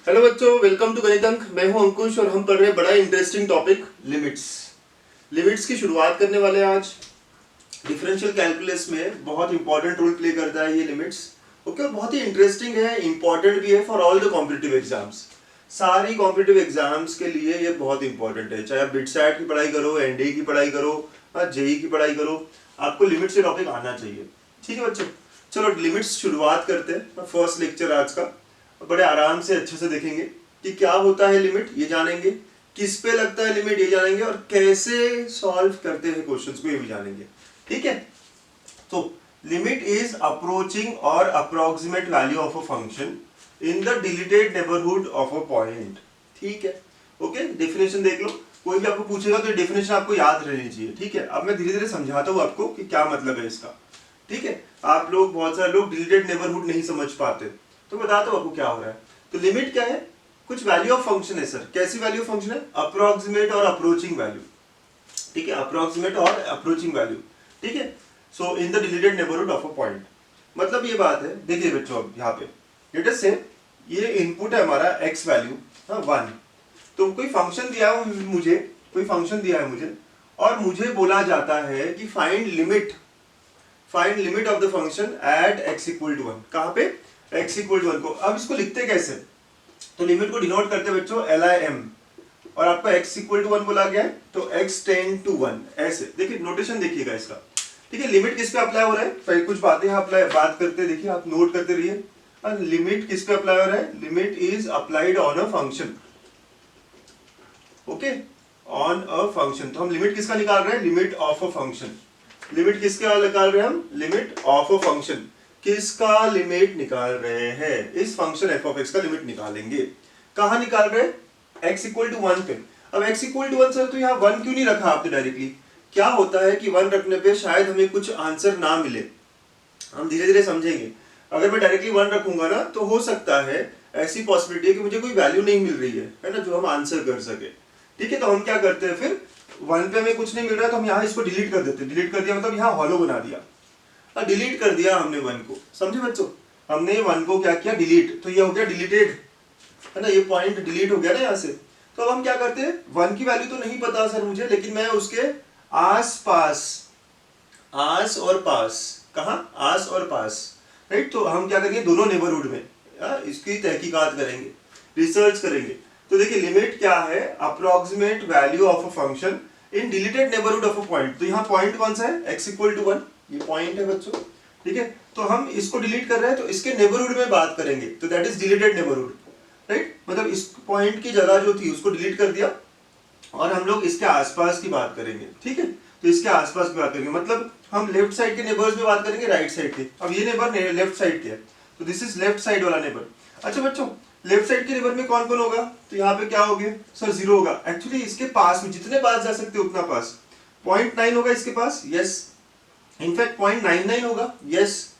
Hello बच्चों, welcome to गणित अंक। मैं हूं अंकुश और हम पढ़ रहे हैं बड़ा इंटरेस्टिंग टॉपिक लिमिट्स। लिमिट्स की शुरुआत करने वाले हैं आज। डिफरेंशियल कैलकुलस में बहुत इंपॉर्टेंट रोल प्ले करता है ये लिमिट्स। ओके, और बहुत ही इंटरेस्टिंग है, इंपॉर्टेंट भी है for all the competitive exams. सारी कॉम्पिटिटिव एग्जाम्स के लिए ये बहुत इंपॉर्टेंट है, चाहे आप बिटसैट की पढ़ाई करो, एनडीए की पढ़ाई करो, जेई की पढ़ाई करो, आपको लिमिट्स से टॉपिक आना चाहिए। ठीक है बच्चों, चलो लिमिट्स शुरुआत करते हैं। फर्स्ट लेक्चर आज का बड़े आराम से अच्छे से देखेंगे कि क्या होता है लिमिट, ये जानेंगे, किस पे लगता है लिमिट ये जानेंगे, और कैसे सॉल्व करते हैं क्वेश्चंस को ये भी जानेंगे। ठीक है, तो लिमिट इज अप्रोचिंग और approximate value of a function in the deleted neighbourhood of a point. ठीक है, ओके, डेफिनेशन देख लो। कोई भी आपको पूछेगा तो डेफिनेशन आपको याद रहनी चाहिए। ठीक है, अब मैं धीरे धीरे समझाता हूँ आपको कि क्या मतलब है इसका। ठीक है, आप लोग, बहुत सारे लोग डिलीटेड नेबरहुड नहीं समझ पाते, तो बताता हूँ आपको क्या हो रहा है। तो लिमिट क्या है? कुछ वैल्यू ऑफ फंक्शन है सर। कैसी वैल्यू ऑफ फंक्शन है? अप्रोक्सीमेट और अप्रोचिंग वैल्यू। ठीक है, अप्रोक्सीमेट और अप्रोचिंग वैल्यू। ठीक है, so in the deleted neighbourhood of a point. मतलब ये बात है, देखिए बच्चों, अब यहाँ पे लेट अस से ये इनपुट है हमारा एक्स वैल्यू 1। तो कोई फंक्शन दिया है मुझे, कोई फंक्शन दिया है मुझे, और मुझे बोला जाता है कि find limit of the function at x equal to 1। कहाँ पे? x इक्वल टू 1 को। अब इसको लिखते कैसे? तो लिमिट को डिनोट करते बच्चों LIM, और आपको x इक्वल टू 1 बोला गया है तो x टेंड टू 1, ऐसे देखिए, नोटेशन देखिएगा इसका। ठीक है, लिमिट किस पे अप्लाई हो रहा है? पहले कुछ बातें अप्लाई बात करते देखिए, आप नोट करते रहिए। लिमिट किस पे अप्लाई हो रहा है? Limit is applied on a function. Okay, on a function. तो हम लिमिट किसका निकाल रहे हैं? Limit of a function. Limit किसका निकाल रहे हैं हम? Limit of a function. किसका लिमिट निकाल रहे हैं? इस फंक्शन एफ ऑफ एक्स का लिमिट निकालेंगे। कहां निकाल रहे हैं? एक्स इक्वल टू 1 पे। अब एक्स इक्वल टू 1 सर, तो यहाँ 1 क्यों नहीं रखा आपने डायरेक्टली? क्या होता है कि 1 रखने पे शायद हमें कुछ आंसर ना मिले, हम धीरे धीरे समझेंगे। अगर मैं डायरेक्टली 1 रखूंगा ना, तो हो सकता है ऐसी पॉसिबिलिटी है कि मुझे कोई वैल्यू नहीं मिल रही है ना, जो हम आंसर कर सके। ठीक है, तो हम क्या करते हैं फिर? 1 पे हमें कुछ नहीं मिल रहा तो हम यहाँ इसको डिलीट कर देते हैं। डिलीट कर दिया मतलब यहाँ हॉलो बना दिया, डिलीट कर दिया हमने 1 को। समझे बच्चों? हमने 1 को क्या किया? डिलीट। तो ये हो गया डिलीटेड, है ना, ये पॉइंट डिलीट हो गया ना यहाँ से। तो अब हम क्या करते हैं? 1 की वैल्यू तो नहीं पता सर मुझे, लेकिन मैं उसके आस पास, आस और पास, कहा? आस और पास, राइट। तो हम क्या करेंगे? दोनों नेबरहुड में इसकी तहकीकात करेंगे, रिसर्च करेंगे। तो देखिए लिमिट क्या है? Approximate value of a function in deleted neighbourhood of a point. तो यहाँ पॉइंट कौन सा है? x इक्वल टू 1, ये पॉइंट है बच्चों। ठीक है, तो हम इसको डिलीट कर रहे हैं तो इसके नेबरहुड में बात करेंगे, तो that is deleted neighbourhood, right. मतलब इस पॉइंट की जगह जो थी उसको डिलीट कर दिया, और हम लोग इसके आसपास की बात करेंगे। ठीक है, तो इसके आसपास की बात करेंगे, मतलब हम लेफ्ट साइड के नेबर्स में बात करेंगे, राइट साइड के। अब ये नेबर लेफ्ट साइड के है, तो दिस इज लेफ्ट साइड वाला नेबर। अच्छा बच्चों, लेफ्ट साइड के नेबर में कौन कौन होगा? तो यहाँ पे क्या होगा सर? 0 होगा। एक्चुअली इसके पास में जितने पास जा सकते उतना पास। 0.9 होगा इसके पास, यस। इनफैक्ट 0.99 होगा, यस।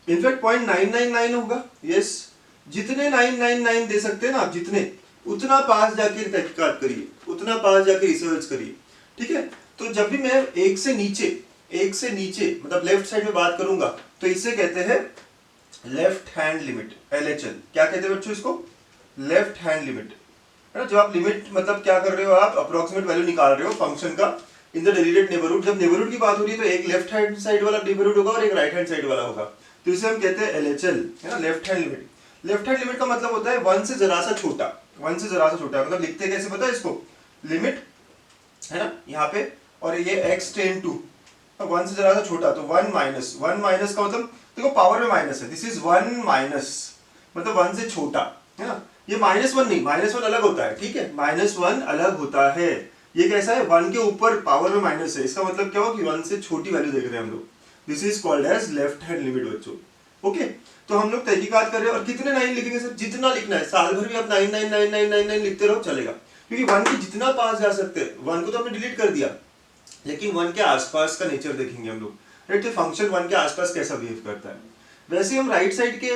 इनफैक्ट 0.999 होगा, यस। जितने 999 दे सकते हैं ना आप, जितने, उतना पास जाके तहकीकात करिए, उतना पास जाके रिसर्च करिए। ठीक है, तो जब भी मैं एक से नीचे मतलब लेफ्ट साइड में बात करूंगा, तो इसे कहते हैं लेफ्ट हैंड लिमिट, LHL। क्या कहते हैं बच्चों इसको? लेफ्ट हैंड लिमिट, है ना। जो आप लिमिट मतलब क्या कर रहे हो? आप अप्रोक्सीमेट वैल्यू निकाल रहे हो फंक्शन का इन द डिलीटेड नेबरहुड। जब नेबरहुड की बात हो रही है तो एक लेफ्ट हैंड साइड वाला नेबरहुड होगा और एक राइट हैंड साइड वाला होगा, तो इसे हम कहते हैं LHL, है ना, left hand limit. Left hand limit का मतलब होता है 1 से जरा सा छोटा, 1 से जरा सा छोटा। मतलब लिखते कैसे पता है इसको? लिमिट, है ना, यहाँ पे, और ये x टेंड टू 1 से जरा सा छोटा, तो 1 माइनस का मतलब देखो पावर में माइनस है, दिस इज 1 माइनस, मतलब 1 से छोटा, है ना। ये -1 नहीं, -1 अलग होता है। ठीक है, -1 अलग होता है। ये कैसा है? 1 के ऊपर पावर में माइनस है, इसका मतलब क्या हो कि 1 से छोटी वैल्यू देख रहे हैं हम लोग। This is called as left hand limit बच्चों। ओके, तो हम लोग तहकीकात कर रहे हैं, और कितने 9 लिखेंगे सर? जितना लिखना है, साल भर भी आप 9 लिखते रहो, चलेगा, क्योंकि 1 के जितना पास जा सकते हैं। 1 को तो हमने डिलीट कर दिया, लेकिन 1 के आसपास का नेचर देखेंगे हम लोग, राइट। तो फंक्शन 1 के आसपास कैसा बिहेव करता है। वैसे हम राइट साइड के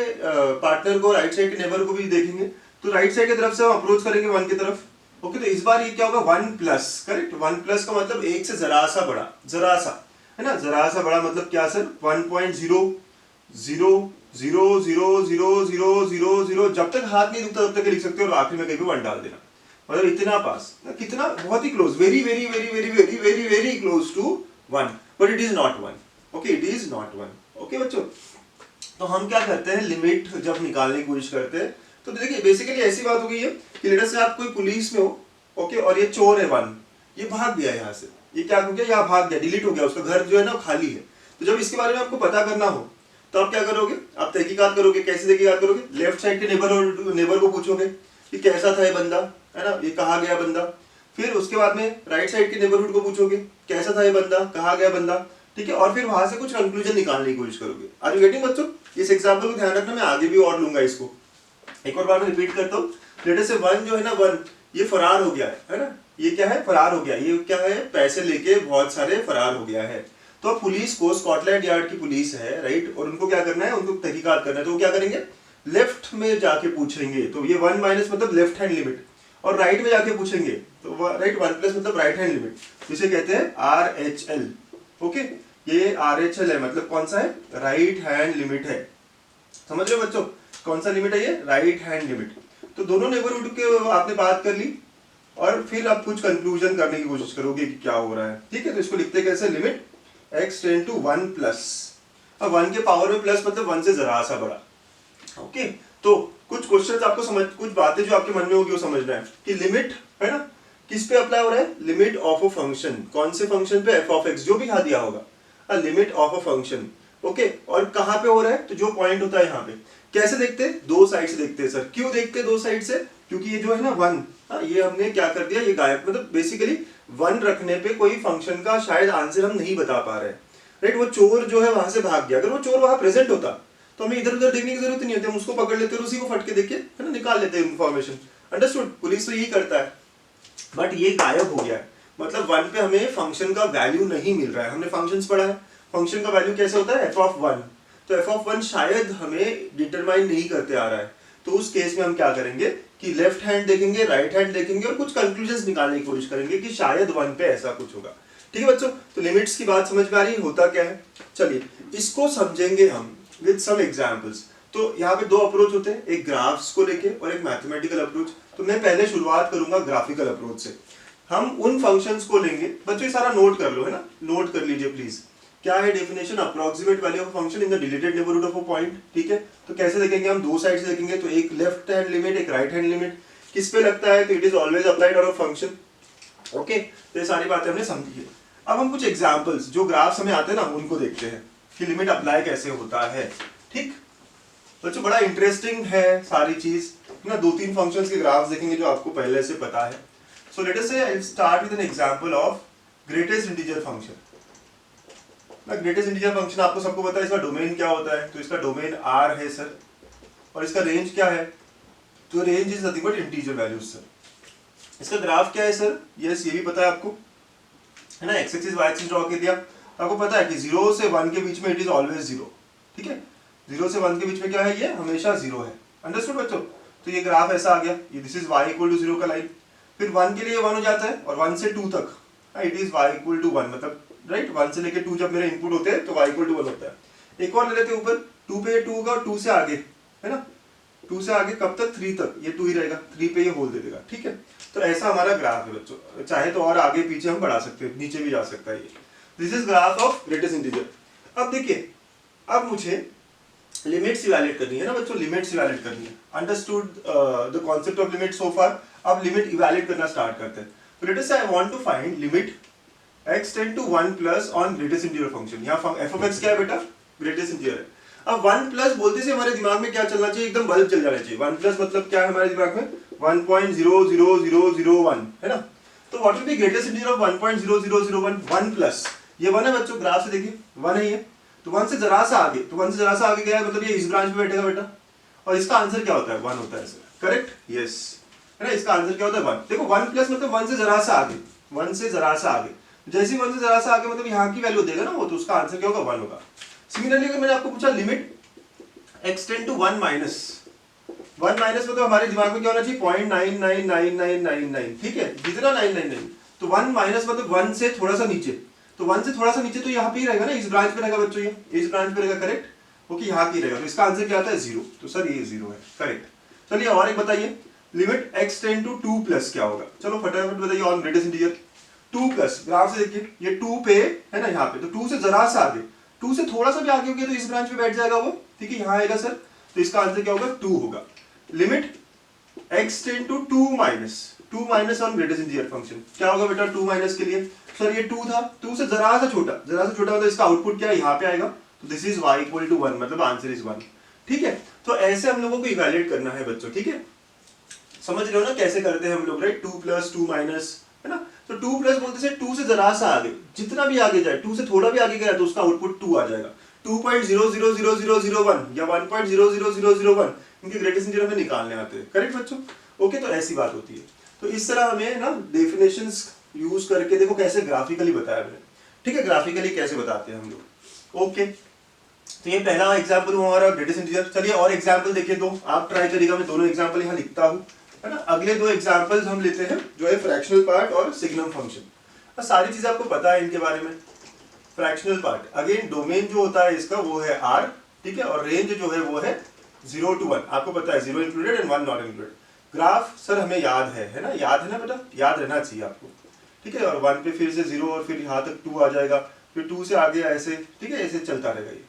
पार्टनर को, राइट साइड के नेबर को भी देखेंगे, तो राइट साइड की तरफ से हम अप्रोच करेंगे 1 की तरफ। ओके, तो इस बार ये क्या होगा? 1 प्लस, करेक्ट। 1 प्लस का मतलब 1 से जरा सा बड़ा, जरा सा, है ना, जरा सा बड़ा मतलब क्या सर? 1.0, 0 0 0 0 0 0 0, जब तक हाथ नहीं दुखता तब तक लिख सकते हो, और आखिरी में कहीं पे 1 डाल देना, मतलब इतना पास, कितना बहुत ही close, very very very very very very very close to 1, but it is not 1, okay, it is not 1, okay बच्चों। तो हम क्या करते हैं, लिमिट जब निकालने की कोशिश करते हैं, तो देखिए बेसिकली ऐसी बात हो गई है कि लेटर से आप कोई पुलिस में हो, ओके, और ये चोर है 1, ये भाग गया यहाँ से, ये क्या हो गया, यहाँ भाग गया, डिलीट हो गया, उसका घर जो है ना खाली है। तो जब इसके बारे में आपको पता करना हो तो आप क्या करोगे, आप तहकीकात करोगे, कैसे तहकीकात करोगे, लेफ्ट साइड के नेबर को पूछोगे कि कैसा था ये बंदा, है ना, ये कहाँ गया बंदा, फिर उसके बाद में राइट साइड के नेबरहुड को पूछोगे कैसा था ये बंदा, कहाँ गया बंदा, ठीक है, और फिर वहां से कुछ कंक्लूजन निकालने की कोशिश करोगे। आर यू गेटिंग बच्चों? इस एग्जांपल को ध्यान रखना, मैं आगे भी और लूंगा इसको, एक और बार मैं रिपीट करता हूँ। लेटर से 1 जो है ना, 1 ये फरार हो गया है ना, ये क्या है, फरार हो गया, ये क्या है, पैसे लेके बहुत सारे फरार हो गया है। तो पुलिस को, स्कॉटलैंड यार्ड की पुलिस है, राइट, और उनको क्या करना है, उनको तहकीकात करना है, तो वो क्या करेंगे, लेफ्ट में जाके पूछेंगे, तो ये 1 माइनस मतलब लेफ्ट हैंड लिमिट, और राइट में जाके पूछेंगे तो राइट 1 प्लस मतलब राइट हैंड लिमिट, जिसे कहते हैं RHL, ओके, ये RHL है, मतलब कौन सा है, राइट हैंड लिमिट है, समझ रहे हो बच्चों, कौन सा लिमिट है ये, राइट हैंड लिमिट। तो दोनों नेबरहुड के आपने बात कर ली, और फिर आप कुछ कंक्लूजन करने की कोशिश करोगे कि क्या हो रहा है, ठीक है। तो इसको लिखते कैसे, limit x tend to 1 plus, अब 1 के पावर में प्लस मतलब 1 से जरा सा बड़ा, ओके। तो कुछ क्वेश्चंस आपको समझ, कुछ बातें जो आपके मन में होगी वो समझना है कि लिमिट है ना किस पे अप्लाई हो रहा है, लिमिट ऑफ अ फंक्शन, कौन से फंक्शन पे, f ऑफ x, जो भी यहाँ दिया होगा, limit of a function, okay, और कहाँ पे हो रहा है, तो जो पॉइंट होता है यहाँ पे। कैसे देखते हैं, दो साइड से देखते हैं सर, क्यों देखते हैं दो साइड से, क्योंकि ये जो है ना 1, ये हमने क्या कर दिया, ये गायब, मतलब बेसिकली 1 रखने पे कोई फंक्शन का शायद आंसर हम नहीं बता पा रहे, राइट। वो चोर जो है वहां से भाग गया, अगर वो चोर वहां प्रेजेंट होता तो हमें इधर उधर देखने की जरूरत नहीं होती, हम उसको पकड़ लेते और उसी को फटके देख के है ना निकाल लेते हैं इन्फॉर्मेशन, अंडरस्टूड। पुलिस तो यही करता है, बट ये गायब हो गया है, मतलब 1 पे हमें फंक्शन का वैल्यू नहीं मिल रहा है। हमने फंक्शंस पढ़ा है, फंक्शन का वैल्यू कैसे होता है, f ऑफ 1, तो f ऑफ 1 शायद हमें डिटरमाइन नहीं करते आ रहा है, तो उस केस में हम क्या करेंगे कि लेफ्ट हैंड देखेंगे, राइट हैंड देखेंगे, और कुछ कंक्लूजन्स निकालने की कोशिश करेंगे कि शायद 1 पे ऐसा कुछ होगा, ठीक है बच्चों। तो लिमिट्स की बात समझ में आ रही है, होता क्या है, चलिए इसको समझेंगे हम विद सम एग्जांपल्स। तो यहाँ पे दो अप्रोच होते हैं, एक ग्राफ्स को लेके और एक मैथमेटिकल अप्रोच। तो मैं पहले शुरुआत करूंगा ग्राफिकल अप्रोच से। हम उन फंक्शंस को लेंगे, बच्चों ये सारा नोट कर लो, है ना, नोट कर लीजिए प्लीज। क्या है definition, approximate value of function in the deleted neighbourhood of a point, ठीक है। तो कैसे देखेंगे हम, दो साइड से देखेंगे, तो एक लेफ्ट हैंड लिमिट, एक राइट हैंड लिमिट, किस पे लगता है, तो it is always applied on a function, okay. तो ये सारी बातें हमने समझी है। अब हम कुछ एग्जांपल्स जो ग्राफ्स हमें आते हैं ना उनको देखते हैं कि लिमिट अप्लाई कैसे होता है, ठीक बच्चों। बड़ा इंटरेस्टिंग है सारी चीज ना, 2-3 फंक्शंस के ग्राफ्स देखेंगे जो आपको पहले से पता है। So let us say I start with an example of greatest integer function. ना ग्रेटेस्ट इंटीजर फंक्शन आपको सबको पता है, इसका डोमेन क्या होता है, तो इसका डोमेन R है सर, और इसका रेंज क्या है, तो range is nothing but integer values sir. इसका ग्राफ क्या है सर, यस ये भी पता है आपको, है ना, x axis y axis draw कर दिया, आपको पता है कि 0 से 1 के बीच में इट इज ऑलवेज 0, ठीक है। 0 से 1 के बीच में क्या है, ये हमेशा 0 है, अंडरस्टूड बच्चों। तो ये ग्राफ ऐसा आ गया, ये this is y equal to 0 का लाइन, फिर 1 के लिए 1 हो जाता है, और 1 से 2 तक it is y equal to 1, मतलब राइट 1 से लेके 2 जब मेरे इनपुट होते हैं तो y इक्वल टू 1 होता है। एक और ले लेते हैं ऊपर, 2 पे 2 का, 2 से आगे, है ना, 2 से आगे कब तक, 3 तक, ये 2 ही रहेगा, 3 पे ये होल दे देगा, ठीक है। तो ऐसा हमारा ग्राफ है बच्चों, चाहे तो और आगे पीछे हम बढ़ा सकते हैं, नीचे भी जा सकता है ये। This is graph of greatest integer. अब देखिए, अब मुझे लिमिट्स इवैल्यूएट करनी है ना बच्चों, लिमिट्स इवैल्यूएट करनी है, understood the concept of limit so far. अब लिमिट इवैल्यूएट करना स्टार्ट करते हैं। तो let us say I want to find limit x tend to 1 plus on greatest integer function. यहाँ f ऑफ x क्या है बेटा, ग्रेटेस्ट इंटीजर है। अब 1 प्लस बोलते से हमारे दिमाग में क्या चलना चाहिए, एकदम बल्ब चल जाना चाहिए। 1 प्लस मतलब क्या है हमारे दिमाग में, 1.00001, है ना। तो what will be greatest integer of 1.0001, 1 plus, ये 1 है बच्चों, ग्राफ से देखिए 1 है ये, तो 1 से जरा सा आगे, तो 1 से जरा सा आगे गया है, मतलब ये इस ब्रांच में बैठेगा बेटा, और इसका आंसर क्या होता है, 1 होता है सर, करेक्ट, यस, है ना। इसका आंसर क्या होता है 1। देखो 1 प्लस मतलब 1 से जरा सा आगे, 1 से जरा सा आगे, जैसे 1 से जरा सा आगे मतलब यहाँ की वैल्यू देगा ना वो, तो उसका आंसर क्या होगा, 1 होगा। सिमिलरली अगर मैंने आपको पूछा limit x tend to 1 minus, 1 minus मतलब हमारे दिमाग में क्या होना चाहिए, 0.999999, ठीक है, जितना 999, तो 1 माइनस मतलब 1 से थोड़ा सा नीचे, तो 1 से थोड़ा सा नीचे तो यहाँ पे ही रहेगा ना, इस ब्रांच पे रहेगा बच्चों, ये इस ब्रांच पे रहेगा, करेक्ट। ओके यहाँ की रहेगा, तो इसका आंसर क्या आता है 0, तो सर ये 0 है, करेक्ट। चलिए और एक बताइए, limit x tend to 2 plus क्या होगा, चलो फटाफट बताइए on greatest integer. 2 plus, graph से देखिए ये 2 पे है ना यहाँ पे, तो 2 से जरा सा आगे, 2 से थोड़ा सा भी आगे हो गया तो इस ब्रांच पे बैठ जाएगा वो, ठीक है यहाँ आएगा सर, तो इसका आंसर क्या होगा 2 होगा। Limit x tend to 2 minus on greatest integer function क्या होगा बेटा 2 माइनस के लिए, सर ये 2 था, 2 से जरा सा छोटा मतलब इसका आउटपुट क्या है यहाँ पे आएगा, तो this is y equal to 1, मतलब आंसर इज 1, ठीक है। तो ऐसे हम लोगों को इवैल्यूएट करना है बच्चों, ठीक है, समझ रहे हो ना कैसे करते हैं हम लोग, राइट, 2 प्लस 2 माइनस, है ना, तो 2 प्लस बोलते से 2 से जरा सा आगे, जितना भी आगे जाए, 2 से थोड़ा भी आगे गया तो उसका आउटपुट 2 आ जाएगा, 2.00001 या 1.00001 इनके ग्रेटेस्ट इंटीजर हमें निकालने आते हैं, करेक्ट बच्चों, ओके, तो ऐसी बात होती है। तो इस तरह हमें ना डेफिनेशंस यूज करके देखो कैसे ग्राफिकली बताया मैंने, ठीक है, ग्राफिकली कैसे बताते हैं हम लोग, ओके। तो ये पहला एग्जांपल हुआ हमारा ग्रेटेस्ट इंटीजर। चलिए और एग्जांपल देखिए, दो आप ट्राई करिएगा, मैं दोनों एग्जांपल यहाँ लिखता हूँ, है ना। अगले दो एग्जांपल्स हम लेते हैं जो है फ्रैक्शनल पार्ट और सिग्नम फंक्शन। सारी चीजें आपको पता है इनके बारे में। फ्रैक्शनल पार्ट अगेन डोमेन जो होता है इसका वो है R, ठीक है, और रेंज जो है वो है 0 to 1, आपको पता है 0 included and 1 not included. Graph sir हमें याद है ना, याद है ना बेटा, याद रहना चाहिए आपको, ठीक है, और 1 पे फिर से 0 और फिर यहाँ तक 2 आ जाएगा, फिर 2 से आगे ऐसे, ठीक है, ऐसे चलता रहेगा ये,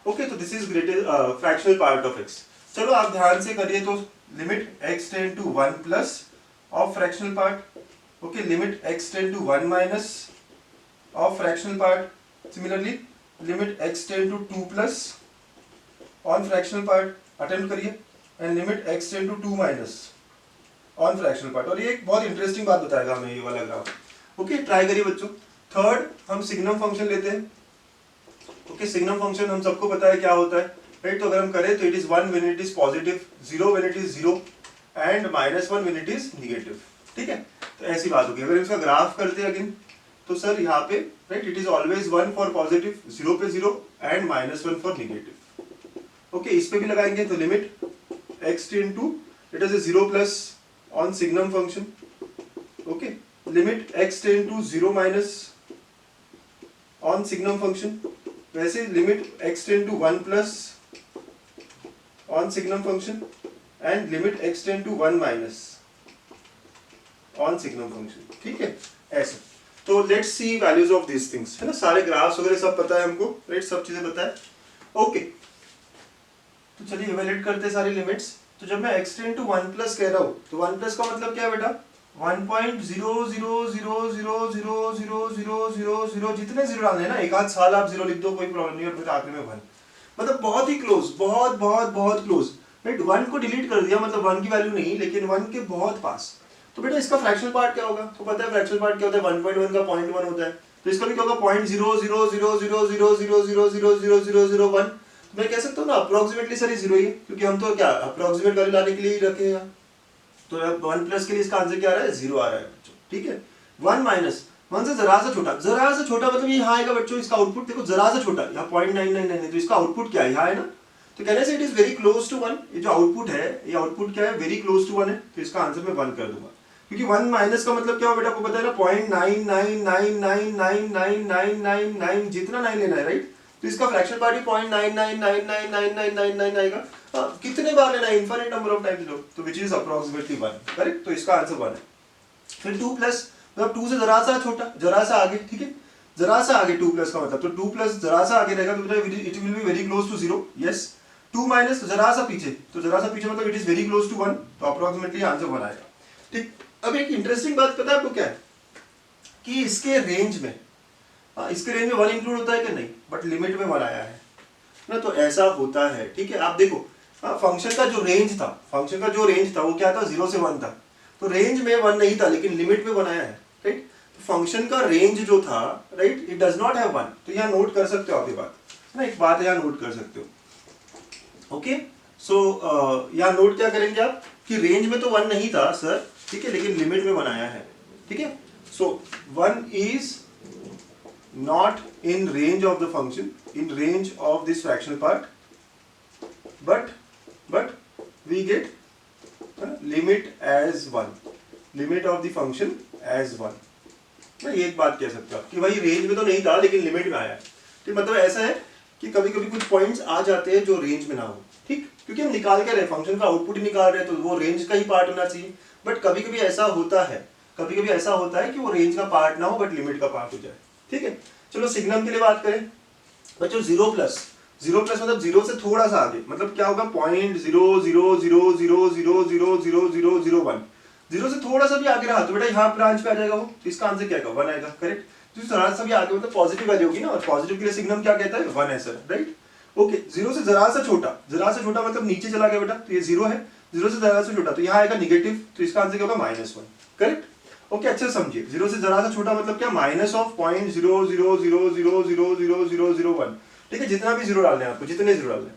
ओके। तो this is greatest fractional part of x। चलो आप ध्यान से करिए, तो limit x tend to 1 plus of fractional part, okay, limit x tend to 1 minus of fractional part, similarly limit x tend to 2 plus on fractional part, attempt करिए, and limit x tend to 2 minus on fractional part. और ये एक बहुत interesting बात बताएगा हमें ये वाला ग्राफ, ओके, ट्राई करिए बच्चों। थर्ड हम सिग्नम फंक्शन लेते हैं, ओके, सिग्नम फंक्शन हम सबको पता है क्या होता है, राइट। तो अगर हम करें तो it is 1 when it is positive, 0 when it is 0 and -1 when it is negative, ठीक है। तो ऐसी बात होगी। अगर इसका ग्राफ करते हैं अगेन, तो सर यहाँ पे right it is always 1 for positive, 0 पे 0 एंड -1 फॉर नेगेटिव, ओके। इस पे भी लगाएंगे तो limit x tend to it is 0 plus on signum function, okay, limit x tend to 0 minus on signum function, वैसे limit x tend to 1 plus on signum function and limit x tend to 1 minus on signum function, ठीक है, ऐसे। तो let's see values of this things, है ना, सारे graphs वगैरह सब पता है हमको, राइट, सब चीजें पता है, ओके। तो चलिए इवैल्यूएट करते हैं सारी लिमिट्स। तो जब मैं x टेंड टू 1 प्लस कह रहा हूं तो 1 प्लस का मतलब क्या है बेटा, 1.000000000 जितने जीरो डालने हैं ना, एक आध साल आप जीरो लिख दो कोई प्रॉब्लम नहीं, और फिर आखिर में 1, मतलब बहुत ही क्लोज, बहुत बहुत बहुत क्लोज, राइट। 1 को डिलीट कर दिया मतलब 1 की वैल्यू नहीं, लेकिन 1 के बहुत पास। तो बेटा इसका फ्रैक्शनल पार्ट क्या होगा, तो पता है फ्रैक्शनल पार्ट क्या होता है, 1.1 का 0.1 होता है, तो इसका भी क्या होगा 0.00000000001। मैं कह सकता हूँ ना अप्रोक्सीमेटली सर ये 0 ही है, क्योंकि हम तो क्या अप्रोक्सीमेट वैल्यू लाने के लिए ही रखे हैं। तो 1 प्लस के लिए इसका आंसर क्या आ रहा है, 0 आ रहा है बच्चों, ठीक है। 1 माइनस 1 से जरा सा छोटा मतलब ये यहाँ आएगा बच्चों, इसका आउटपुट देखो जरा सा छोटा, यहाँ 0.999 है, तो इसका आउटपुट क्या है, यहाँ है ना, तो कहने से it is very close to 1। ये जो आउटपुट है, ये आउटपुट क्या है, वेरी क्लोज टू 1 है, तो इसका आंसर मैं 1 कर दूंगा, क्योंकि 1 माइनस का मतलब क्या हो बेटा, आपको पता है ना, 0.999999999 जितना 9 लेना है, राइट। तो इसका फ्रैक्शनल पार्ट ही 0.999999999 आएगा। कितने बार लेना है, इनफाइनाइट नंबर ऑफ टाइम्स लो, तो विच इज अप्रोक्सीमेटली 1, करेक्ट। तो इसका आंसर 1 है। फिर 2 प्लस मतलब 2 से जरा सा छोटा, जरा सा आगे, ठीक है, जरा सा आगे 2 प्लस का मतलब, तो 2 प्लस जरा सा आगे रहेगा, तो it will be very close to 0, yes. 2 minus जरा सा पीछे, तो जरा सा पीछे मतलब it is very close to 1, तो अप्रोक्सीमेटली आंसर 1 आएगा, ठीक। अब एक इंटरेस्टिंग बात पता है आपको क्या है, कि इसके रेंज में 1 इंक्लूड होता है कि नहीं, बट लिमिट में 1 आया है ना, तो ऐसा होता है, ठीक है। आप देखो फंक्शन का जो रेंज था, वो क्या था, 0 से 1 था, तो रेंज में 1 नहीं था, लेकिन लिमिट में 1 आया है, राइट। तो फंक्शन का रेंज जो था, right, it does not have 1, तो यहाँ नोट कर सकते हो आप ये बात, है ना, एक बात यहाँ नोट कर सकते हो, ओके। सो यहाँ नोट क्या करेंगे आप, कि रेंज में तो 1 नहीं था सर, ठीक है, लेकिन लिमिट में 1 आया है, ठीक है। सो 1 is not in range of the function, in range of this fractional part, but we get limit as 1, limit of the function as 1। मैं ये एक बात कह सकता हूँ कि भाई रेंज में तो नहीं था लेकिन लिमिट में आया है, ठीक, मतलब ऐसा है कि कभी कभी कुछ पॉइंट्स आ जाते हैं जो रेंज में ना हो, ठीक, क्योंकि हम निकाल के रहे फंक्शन का आउटपुट ही निकाल रहे हैं, तो वो रेंज का ही पार्ट होना चाहिए। बट कभी कभी ऐसा होता है, कभी कभी ऐसा होता है कि वो रेंज का पार्ट ना हो बट लिमिट का पार्ट हो जाए, ठीक है। चलो सिग्नम के लिए बात करें बच्चों, 0+ मतलब 0 से थोड़ा सा आगे, मतलब क्या होगा, 0.00000000001, 0 से थोड़ा सा भी आगे रहा तो बेटा यहाँ ब्रांच पे आ जाएगा वो, तो इसका आंसर क्या होगा, 1 आएगा, करेक्ट। तो जरा सा भी आगे मतलब पॉजिटिव वैल्यू होगी ना, और पॉजिटिव के लिए सिग्नम क्या कहता है, 1 है सर, राइट। ओके, 0 से जरा सा छोटा मतलब नीचे चला गया बेटा, तो ये 0 है, 0 से जरा सा छोटा तो यहाँ आएगा नेगेटिव, तो इसका आंसर क्या होगा, -1, करेक्ट। ओके, अच्छे समझिए, 0 से जरा सा छोटा मतलब क्या, -0.000000001, ठीक है, जितना भी जीरो डालने हैं आपको, जितने जीरो डालने हैं।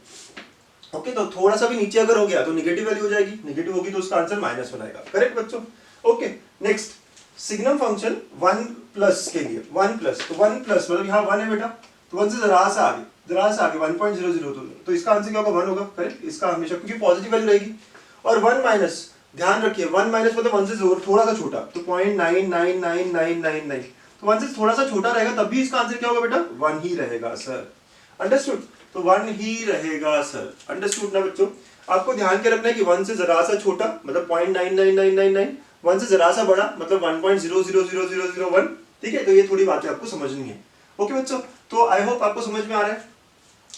ओके, तो थोड़ा सा भी नीचे अगर हो गया तो नेगेटिव वैल्यू हो जाएगी, नेगेटिव होगी तो उसका आंसर -1 आएगा, करेक्ट बच्चों। ओके, नेक्स्ट सिग्नम फंक्शन 1+ के लिए, 1+, तो 1+ मतलब यहाँ 1 है बेटा, तो 1 से जरा सा आगे 1.002, तो इसका आंसर क्या होगा, 1 होगा, करेक्ट। इसका हमेशा क्योंकि पॉजिटिव वैल्यू रहेगी। और 1-, ध्यान रखिए 1- मतलब 1 से थोड़ा सा छोटा, तो 0.999999, तो 1 से थोड़ा सा छोटा रहेगा तब भी इसका आंसर क्या होगा बेटा, 1 ही रहेगा सर, अंडरस्टूड। तो 1 ही रहेगा सर, अंडरस्टूड ना बच्चों। आपको ध्यान के रखना है कि 1 से जरा सा छोटा मतलब 0.999999, 1 से जरा सा बड़ा मतलब 1.0000001, ठीक है। तो ये थोड़ी बातें आपको समझनी है। ओके बच्चों, तो आई होप आपको समझ में आ रहा है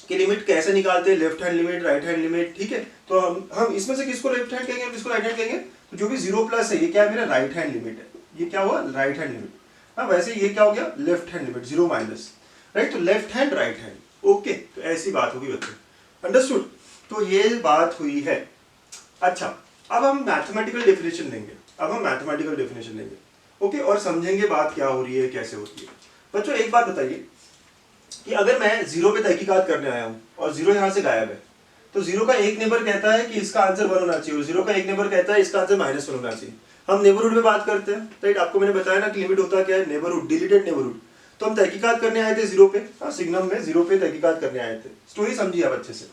कि लिमिट कैसे निकालते हैं, left hand limit, right hand limit, ठीक है। तो हम इसमें से किसको लेफ्ट हैंड कहेंगे, किसको राइट हैंड कहेंगे, तो जो भी 0+ है ये क्या है, मेरा राइट हैंड लिमिट है, ये क्या हुआ, राइट हैंड लिमिट। हाँ, वैसे ये क्या हो गया, लेफ्ट हैंड लिमिट, 0-, राइट। तो left hand, right hand, okay, तो ऐसी बात होगी बच्चों, अंडरस्टूड। तो ये बात हुई है। अच्छा, अब हम मैथमेटिकल डेफिनेशन लेंगे, ओके, और समझेंगे बात क्या हो रही है, कैसे होती है। बच्चों एक बात बताइए कि अगर मैं 0 पे तहकीकात करने आया हूं और 0 यहां से गायब है, तो 0 का एक नेबर कहता है कि इसका आंसर 1 होना चाहिए, और 0 का एक नेबर कहता है इसका आंसर -1 होना चाहिए। हम नेबरहुड में बात करते हैं, राइट। आपको मैंने बताया ना कि लिमिट होता क्या है, नेबरहुड, डिलीटेड नेबरहुड। तो हम तहकीकात करने आए थे 0 पे, हाँ, सिग्नम में 0 पे तहकीकात करने आए थे। स्टोरी समझिए आप अच्छे से,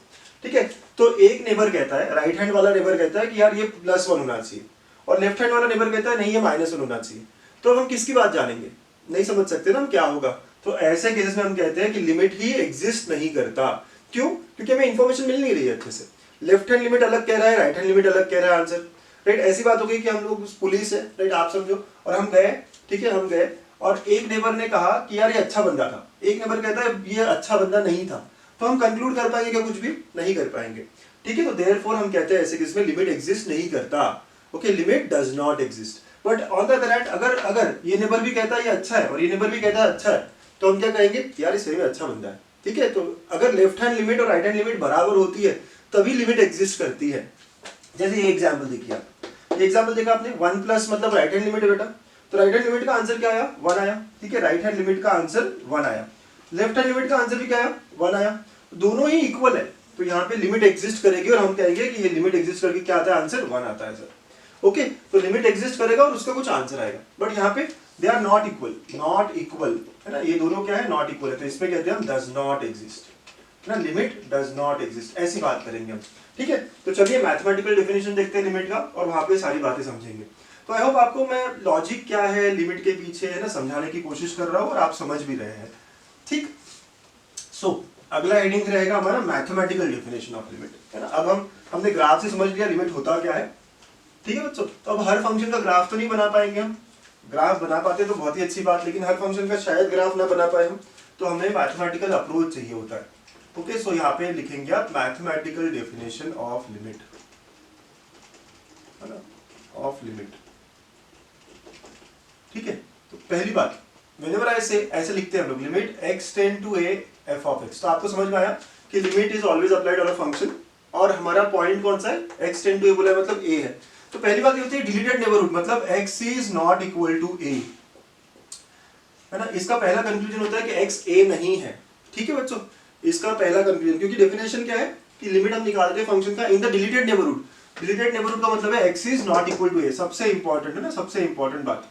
ठीक है। तो एक नेबर कहता है, राइट हैंड वाला नेबर कहता है कि यार ये +1 होना चाहिए, और लेफ्ट हैंड वाला नेबर कहता है नहीं ये -1 होना चाहिए। तो हम किसकी बात जानेंगे, नहीं समझ सकते ना हम क्या होगा। तो ऐसे केसेस में हम कहते हैं कि लिमिट ही एग्जिस्ट नहीं करता। क्यों, क्योंकि हमें इंफॉर्मेशन मिल नहीं रही है अच्छे से। लेफ्ट हैंड लिमिट अलग कह रहा है, राइट हैंड लिमिट अलग कह रहा है आंसर, राइट। ऐसी बात हो गई कि हम लोग पुलिस है, राइट, आप समझो, और हम गए, ठीक है, हम गए और एक नेबर ने कहा कि यार ये अच्छा बंदा था, एक नेबर कहता है ये अच्छा बंदा नहीं था, तो हम कंक्लूड कर पाएंगे क्या, कुछ भी नहीं कर पाएंगे, ठीक है। तो देयरफॉर हम कहते हैं ऐसे केस में लिमिट एग्जिस्ट नहीं करता, okay, limit does not exist. But on the other hand अगर ये नेबर भी कहता है ये अच्छा है और ये नेबर भी कहता है अच्छा है, तो हम क्या कहेंगे, यार इस में अच्छा बंदा है, ठीक है। तो अगर लेफ्ट हैंड लिमिट और राइट हैंड लिमिट बराबर होती है तभी लिमिट एग्जिस्ट करती है। जैसे ये एग्जांपल देखिए आप, ये एग्जांपल देखा आपने, 1+ मतलब राइट हैंड लिमिट है बेटा, तो राइट हैंड लिमिट का आंसर क्या आया, 1 आया, ठीक है। राइट हैंड लिमिट का आंसर 1 आया, लेफ्ट हैंड लिमिट का आंसर भी क्या आया, 1 आया, दोनों ही इक्वल है, तो यहाँ पे लिमिट एग्जिस्ट करेगी और हम कहेंगे कि ये लिमिट एग्जिस्ट करके क्या आता है, आंसर 1 आता है सर, ओके। तो लिमिट एग्जिस्ट करेगा और उसका कुछ आंसर आएगा, बट यहाँ पे दे आर नॉट इक्वल, है ना, ये दोनों क्या है, नॉट इक्वल है, तो इसमें कहते हैं हम डज नॉट एग्जिस्ट, है ना, लिमिट डज नॉट एग्जिस्ट, ऐसी बात करेंगे हम, ठीक है। तो चलिए मैथमेटिकल डेफिनेशन देखते हैं लिमिट का, और वहां पे सारी बातें समझेंगे। तो आई होप आपको मैं लॉजिक क्या है लिमिट के पीछे, है ना, समझाने की कोशिश कर रहा हूँ और आप समझ भी रहे हैं, ठीक। सो अगला हेडिंग रहेगा हमारा मैथमेटिकल डेफिनेशन ऑफ लिमिट, है ना। अब हमने ग्राफ से समझ लिया लिमिट होता क्या है, ठीक है बच्चों। तो अब हर फंक्शन का ग्राफ तो नहीं बना पाएंगे हम, ग्राफ बना पाते तो बहुत ही अच्छी बात, लेकिन हर फंक्शन का शायद ग्राफ ना बना पाए हम, तो हमें मैथमेटिकल अप्रोच चाहिए होता है, ओके। सो यहाँ पे लिखेंगे आप मैथमेटिकल डेफिनेशन ऑफ लिमिट, है ना, ऑफ लिमिट, ठीक है। तो पहली बात, whenever I say, ऐसे लिखते हैं हम लोग, limit x tend to a f of x, तो आपको समझ में आया कि limit is always applied on a function, और हमारा पॉइंट कौन सा है, x टेंड टू a बोला है मतलब a है। तो पहली बात ये होती है डिलीटेड नेबरहुड, मतलब x is not equal to a, है ना। इसका पहला कंक्लूजन होता है कि x a नहीं है, ठीक है बच्चों, इसका पहला कंक्लूजन, क्योंकि डेफिनेशन क्या है कि लिमिट हम निकालते हैं फंक्शन का in the deleted neighbourhood. Deleted neighbourhood का मतलब है x is not equal to a, सबसे इंपॉर्टेंट है ना, सबसे इंपॉर्टेंट बात,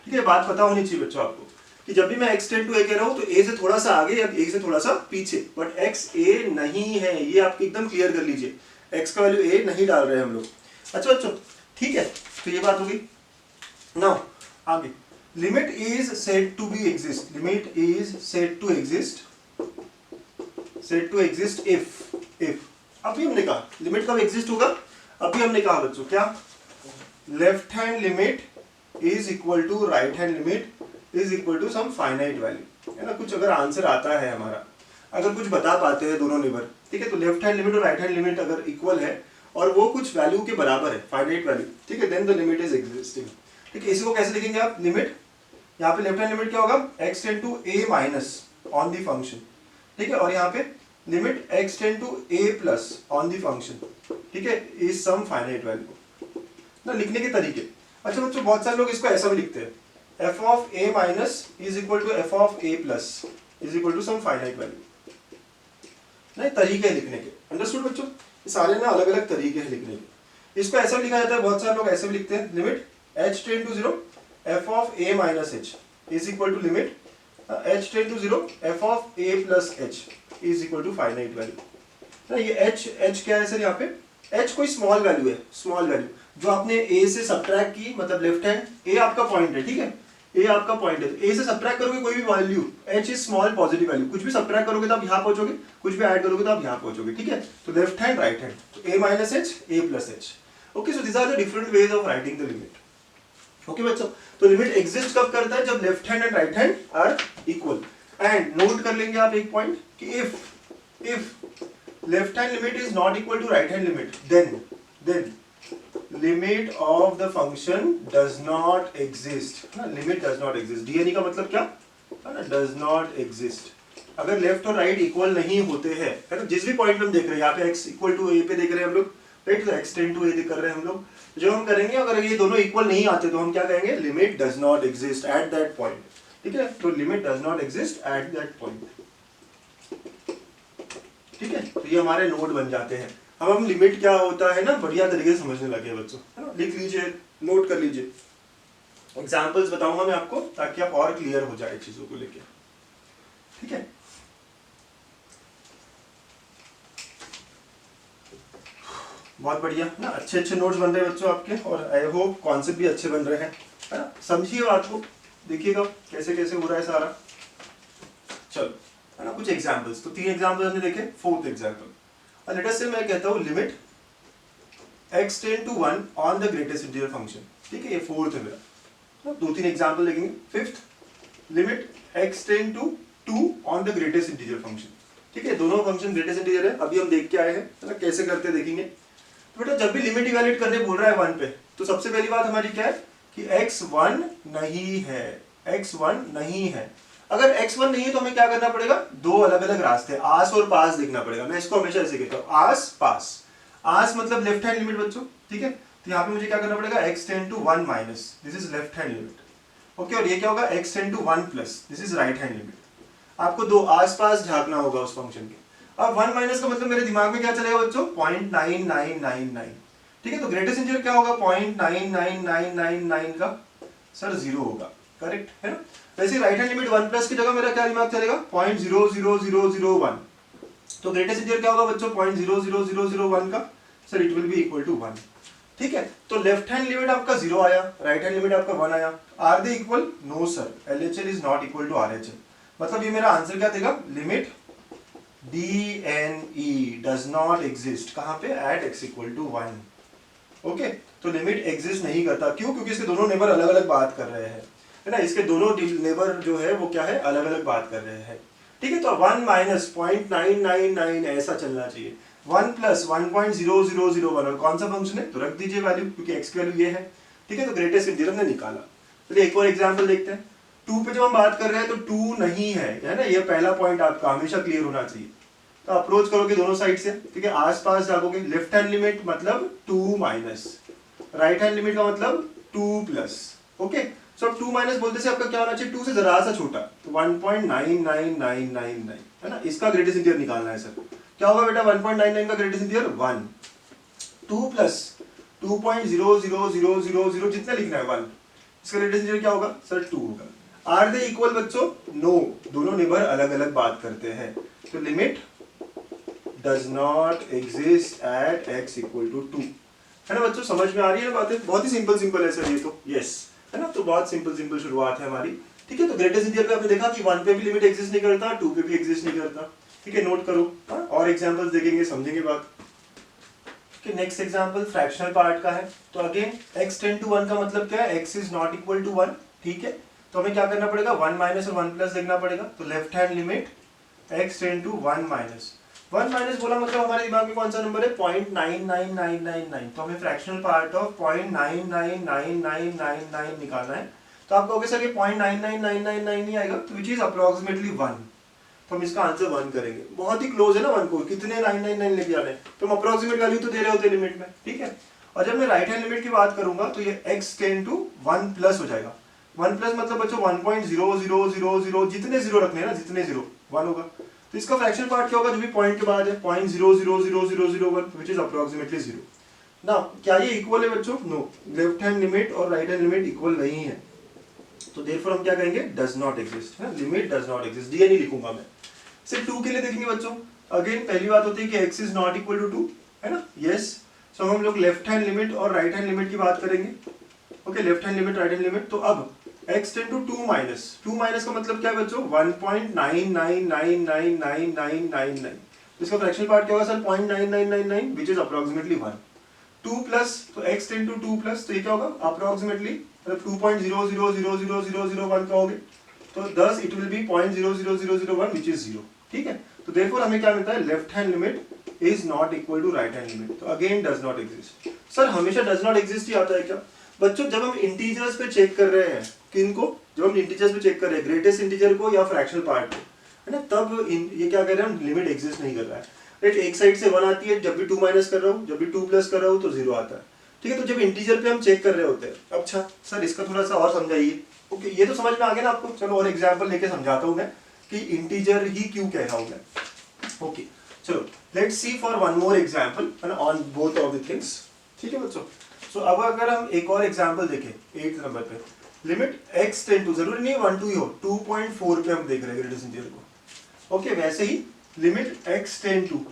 ठीक है। बात पता होनी चाहिए बच्चों आपको कि जब भी मैं x टेंड टू a कह रहा हूं तो a से थोड़ा सा आगे या a से थोड़ा सा पीछे, बट x a नहीं है, ये आप एकदम क्लियर कर लीजिए, x का वैल्यू a नहीं डाल रहे हैं हम लोग। अच्छा बच्चों, ठीक है, तो ये बात हो गई। नाउ आगे, limit is said to be exist, limit is said to exist said to exist if अभी हमने कहा लिमिट कब एग्जिस्ट होगा, अभी हमने कहा बच्चों क्या, left hand limit is equal to right hand limit is equal to some finite value, है ना। कुछ अगर आंसर आता है हमारा, अगर कुछ बता पाते हैं दोनों नेबर, ठीक है, तो लेफ्ट हैंड लिमिट और राइट हैंड लिमिट अगर इक्वल है और वो कुछ वैल्यू के बराबर है, फाइनाइट वैल्यू, ठीक है, then the limit is existing, ठीक है। इसी को कैसे लिखेंगे आप, लिमिट, यहाँ पे लेफ्ट हैंड लिमिट क्या होगा, x tend to a minus on the function, ठीक है, और यहाँ पे limit x tend to a plus on the function, ठीक है, इज सम फाइनाइट वैल्यू ना। लिखने के तरीके, अच्छा बच्चों बहुत सारे लोग इसको ऐसा भी लिखते हैं, f of a minus is equal to f of a plus is equal to some finite value. नहीं, तरीके हैं लिखने के, अंडरस्टूड बच्चों, ये सारे ना अलग अलग तरीके हैं लिखने के। इसको ऐसा भी लिखा जाता है, बहुत सारे लोग ऐसे भी लिखते हैं, limit h tend to 0 f of a minus h is equal to limit h tend to 0 f of a plus h is equal to finite value. ये h क्या है सर, यहाँ पे h कोई स्मॉल वैल्यू है, small value जो आपने a से सब्ट्रैक्ट की, मतलब लेफ्ट हैंड a आपका पॉइंट है, ठीक है, a आपका पॉइंट है, तो a से सब्ट्रैक्ट करोगे कोई भी value, h is small positive value, कुछ भी सब्ट्रैक्ट करोगे तो आप यहाँ पहुंचोगे, कुछ भी ऐड करोगे तो आप यहाँ पहुंचोगे, ठीक है। तो लेफ्ट हैंड राइट हैंड, तो a minus h a plus h, okay. So this are the different ways of writing the limit, okay बच्चों। तो लिमिट एग्जिस्ट कब करता है, जब left hand and right hand are equal. And note कर लेंगे आप एक पॉइंट कि if left hand limit is not equal to right hand limit, then limit of the function does not exist, ना, limit does not exist, DNE का मतलब क्या है ना, डज नॉट एग्जिस्ट। अगर लेफ्ट और राइट इक्वल नहीं होते हैं, है ना, जिस भी पॉइंट पे हम देख रहे हैं, यहाँ पे x इक्वल टू a पे देख रहे हैं हम लोग, राइट, तो x टेंड टू a कर रहे हैं हम लोग, जो हम करेंगे अगर ये दोनों इक्वल नहीं आते तो हम क्या कहेंगे, limit does not exist at that point, ठीक है। तो limit does not exist at that point, ठीक है। तो ये हमारे नोट बन जाते हैं। अब हम लिमिट क्या होता है ना बढ़िया तरीके से समझने लगे बच्चों, है ना, लिख लीजिए, नोट कर लीजिए, एग्जांपल्स बताऊंगा मैं आपको ताकि आप और क्लियर हो जाए चीजों को लेके, ठीक है। बहुत बढ़िया ना, अच्छे अच्छे नोट्स बन रहे हैं बच्चों आपके, और आई होप कॉन्सेप्ट भी अच्छे बन रहे हैं, है ना। समझिए बात को, देखिएगा कैसे कैसे हो रहा है सारा। चलो, है ना, कुछ एग्जांपल्स, तो 3 एग्जांपल हमने देखे, 4th एग्जांपल, और लेट अस से मैं कहता हूँ limit x tend to 1 on the greatest integer function, ठीक है, ये 4th है मेरा। 2-3 एग्जांपल देखेंगे। 5th limit x tend to 2 on the greatest integer function, ठीक है, दोनों फंक्शन ग्रेटेस्ट इंटीजर है, अभी हम देख के आए हैं, है ना, कैसे करते देखेंगे। तो बेटा जब भी लिमिट इवैल्यूएट करने बोल रहा है 1 पे, तो सबसे पहली बात हमारी क्या है कि x 1 नहीं है, x 1 नहीं है। अगर x 1 नहीं है तो हमें क्या करना पड़ेगा, 2 अलग अलग रास्ते, आस और पास देखना पड़ेगा। मैं इसको हमेशा ऐसे कहता हूँ, आस पास। आस मतलब लेफ्ट हैंड लिमिट बच्चों, ठीक है, तो यहाँ पे मुझे क्या करना पड़ेगा, x tend to 1 minus, this is left hand limit, okay, और ये क्या होगा, x tend to 1 plus, this is right hand limit. आपको 2 आस पास झांकना होगा उस फंक्शन के। अब 1 माइनस का मतलब मेरे दिमाग में क्या चलेगा बच्चों, 0.9999, ठीक है, तो ग्रेटेस्ट इंटीजर क्या होगा, 0.99999 का सर 0 होगा, करेक्ट है ना। वैसे राइट हैंड लिमिट 1 प्लस की जगह मेरा क्या दिमाग चलेगा, 0.00001, तो ग्रेटेस्ट इंटीजर क्या होगा बच्चों, 0.00001 का sir it will be equal to 1, ठीक है। तो लेफ्ट हैंड लिमिट आपका 0 आया, राइट हैंड लिमिट आपका 1 आया, are they equal, no sir, LHL is not equal to RHL, मतलब ये मेरा आंसर क्या देगा, limit DNE does not exist, कहां पे, at x equal to 1, okay. तो लिमिट एग्जिस्ट नहीं करता, क्यों, क्योंकि इसके दोनों नेबर अलग अलग बात कर रहे हैं, है ना, इसके दोनों नेबर जो है वो क्या है, अलग अलग बात कर रहे हैं, ठीक है। तो 1 माइनस 0.999 ऐसा चलना चाहिए, 1 प्लस 1.0001, और कौन सा फंक्शन है, तो रख दीजिए वैल्यू, क्योंकि x की वैल्यू ये है, ठीक है। तो ग्रेटेस्ट इंटीजर हमने निकाला। चलिए एक और एग्जांपल देखते हैं। 2 पे जब हम बात कर रहे हैं तो 2 नहीं है ना, ये पहला पॉइंट आपका हमेशा क्लियर होना चाहिए। तो अप्रोच करोगे दोनों साइड से, ठीक है, आसपास जाओगे, लेफ्ट हैंड लिमिट मतलब 2 माइनस, राइट हैंड लिमिट का मतलब 2 प्लस, ओके। सो अब 2 माइनस बोलते से आपका क्या होना चाहिए, 2 से जरा सा छोटा, तो 1.99999, है ना, इसका ग्रेटेस्ट इंटीजर निकालना है सर। क्या होगा बेटा, 1.99 का ग्रेटेस्ट इंटीजर 1, 2 प्लस 2.00000 जितना लिखना है 1, इसका ग्रेटेस्ट इंटीजर क्या होगा सर, 2 होगा। आर दे इक्वल बच्चों, नो, दोनों नेबर अलग अलग बात करते हैं, तो limit does not exist at x equal to 2, है ना बच्चों, समझ में आ रही है ना बातें, बहुत ही सिंपल है सर ये तो, यस, है ना, तो बहुत सिंपल शुरुआत है हमारी, ठीक है। तो ग्रेटेस्ट इंटीजर पे आपने देखा कि 1 पे भी लिमिट एग्जिस्ट नहीं करता, 2 पे भी एग्जिस्ट नहीं करता, ठीक है, नोट करो। हाँ, और एग्जांपल्स देखेंगे, समझेंगे बात। कि नेक्स्ट एग्जांपल फ्रैक्शनल पार्ट का है। तो अगेन x टेंड टू 1 का मतलब क्या है, x is not equal to 1। ठीक है, तो हमें क्या करना पड़ेगा, 1 माइनस और 1 प्लस देखना पड़ेगा। तो left hand limit x tend to 1 minus 1 minus बोला मतलब हमारे दिमाग में कौन सा नंबर है, 0.99999। तो हमें फ्रैक्शनल पार्ट ऑफ 0.999999 निकालना है। तो आप कहोगे सर ये 0.99999 नहीं आएगा, तो विच इज अप्रोक्सीमेटली 1। तो हम इसका आंसर 1 करेंगे। बहुत ही क्लोज है ना 1 को, कितने 999 लेके जाने, तो हम अप्रोक्सीमेट वैल्यू तो दे रहे होते लिमिट में। ठीक है, और जब मैं राइट हैंड लिमिट की बात करूंगा तो ये x टेंड टू 1 प्लस हो जाएगा। 1 प्लस मतलब बच्चों 1.0000 जितने जीरो रखने हैं ना, जितने जीरो 1 होगा। तो इसका फ्रैक्शन पार्ट क्या होगा, जो भी पॉइंट के बाद है 0.000001 विच इज अप्रोक्सीमेटली 0। ना क्या ये इक्वल है बच्चों, नो, लेफ्ट हैंड लिमिट और राइट हैंड लिमिट इक्वल नहीं है। तो देयरफॉर हम क्या करेंगे, डज नॉट एग्जिस्ट है, लिमिट डज नॉट एग्जिस्ट, ये नहीं लिखूंगा मैं। सिर्फ 2 के लिए देखेंगे बच्चों। अगेन पहली बात होती है कि x is not equal to 2 है ना, यस। सो हम लोग लेफ्ट हैंड लिमिट और राइट हैंड लिमिट की बात करेंगे। Okay, left hand limit, right hand limit. तो अब x tend to 2 minus, 2 minus का मतलब क्या है बच्चों, 1.9999999। इसका फ्रैक्शनल पार्ट क्या होगा sir, 0.9999 which is approximately 1। 2 plus, तो x टेंड टू 2 प्लस, तो ये क्या होगा अप्रोक्सीमेटली मतलब 2.000001 का होगा। तो thus it will be 0.00001 which is 0। ठीक है, तो therefore हमें क्या मिलता है, left hand limit is not equal to right hand limit. तो again does not exist. Sir हमेशा डज नॉट एग्जिस्ट ही आता है क्या बच्चों, जब हम इंटीजर्स पे चेक कर रहे हैं, किनको, जब हम इंटीजर्स पे चेक कर रहे हैं, ग्रेटेस्ट इंटीजर को या फ्रैक्शनल पार्ट को, है ना, तब ये क्या कर रहे हैं हम, लिमिट एग्जिस्ट नहीं कर रहा है। राइट, एक साइड से 1 आती है, जब भी 2 माइनस कर रहा हूँ, जब भी 2 प्लस कर रहा हूँ तो 0 आता है। ठीक है, तो जब इंटीजर पे हम चेक कर रहे होते हैं। अच्छा सर इसका थोड़ा सा और समझाइए। ओके, ये तो समझ में आ गया ना आपको। चलो और एग्जांपल लेके समझाता हूं मैं कि इंटीजर ही क्यों कह रहा हूं मैं। ओके, चलो let's see for one more example on both of the things. ठीक है बच्चों, सो अब अगर हम एक और एग्जांपल देखें 8th नंबर पे, लिमिट x टेंड टू, जरूरी नहीं 1 2 ही हो, 2.4 पे हम देख रहे हैं ग्रेटेस्ट इंटीजर को। ओके, वैसे ही limit x tend to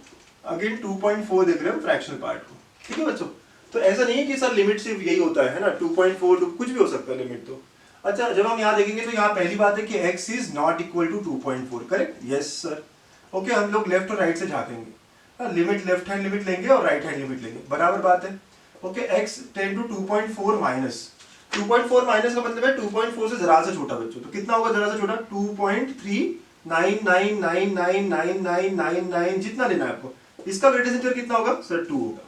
again 2.4 देख रहे हो फ्रैक्शनल पार्ट को। ठीक है बच्चों, तो ऐसा नहीं है कि सर लिमिट सिर्फ यही होता है ना, 2.4 कुछ भी हो सकता है लिमिट। तो अच्छा, जब हम यहाँ देखेंगे तो यहाँ पहली बात है कि x is not equal to 2.4, correct, yes sir. Okay, हम लोग लेफ्ट और राइट से झांकेंगे, लिमिट लेफ्ट हैंड लिमिट लेंगे और राइट हैंड लिमिट लेंगे, बराबर बात है। Okay, x tend to 2.4 minus, 2.4 minus का मतलब है 2.4 से जरा सा छोटा बच्चों। तो कितना होगा जरा सा छोटा, 2.3999999999 जितना लेना है आपको। इसका ग्रेटेस्ट इंटीजर कितना होगा सर, 2 होगा।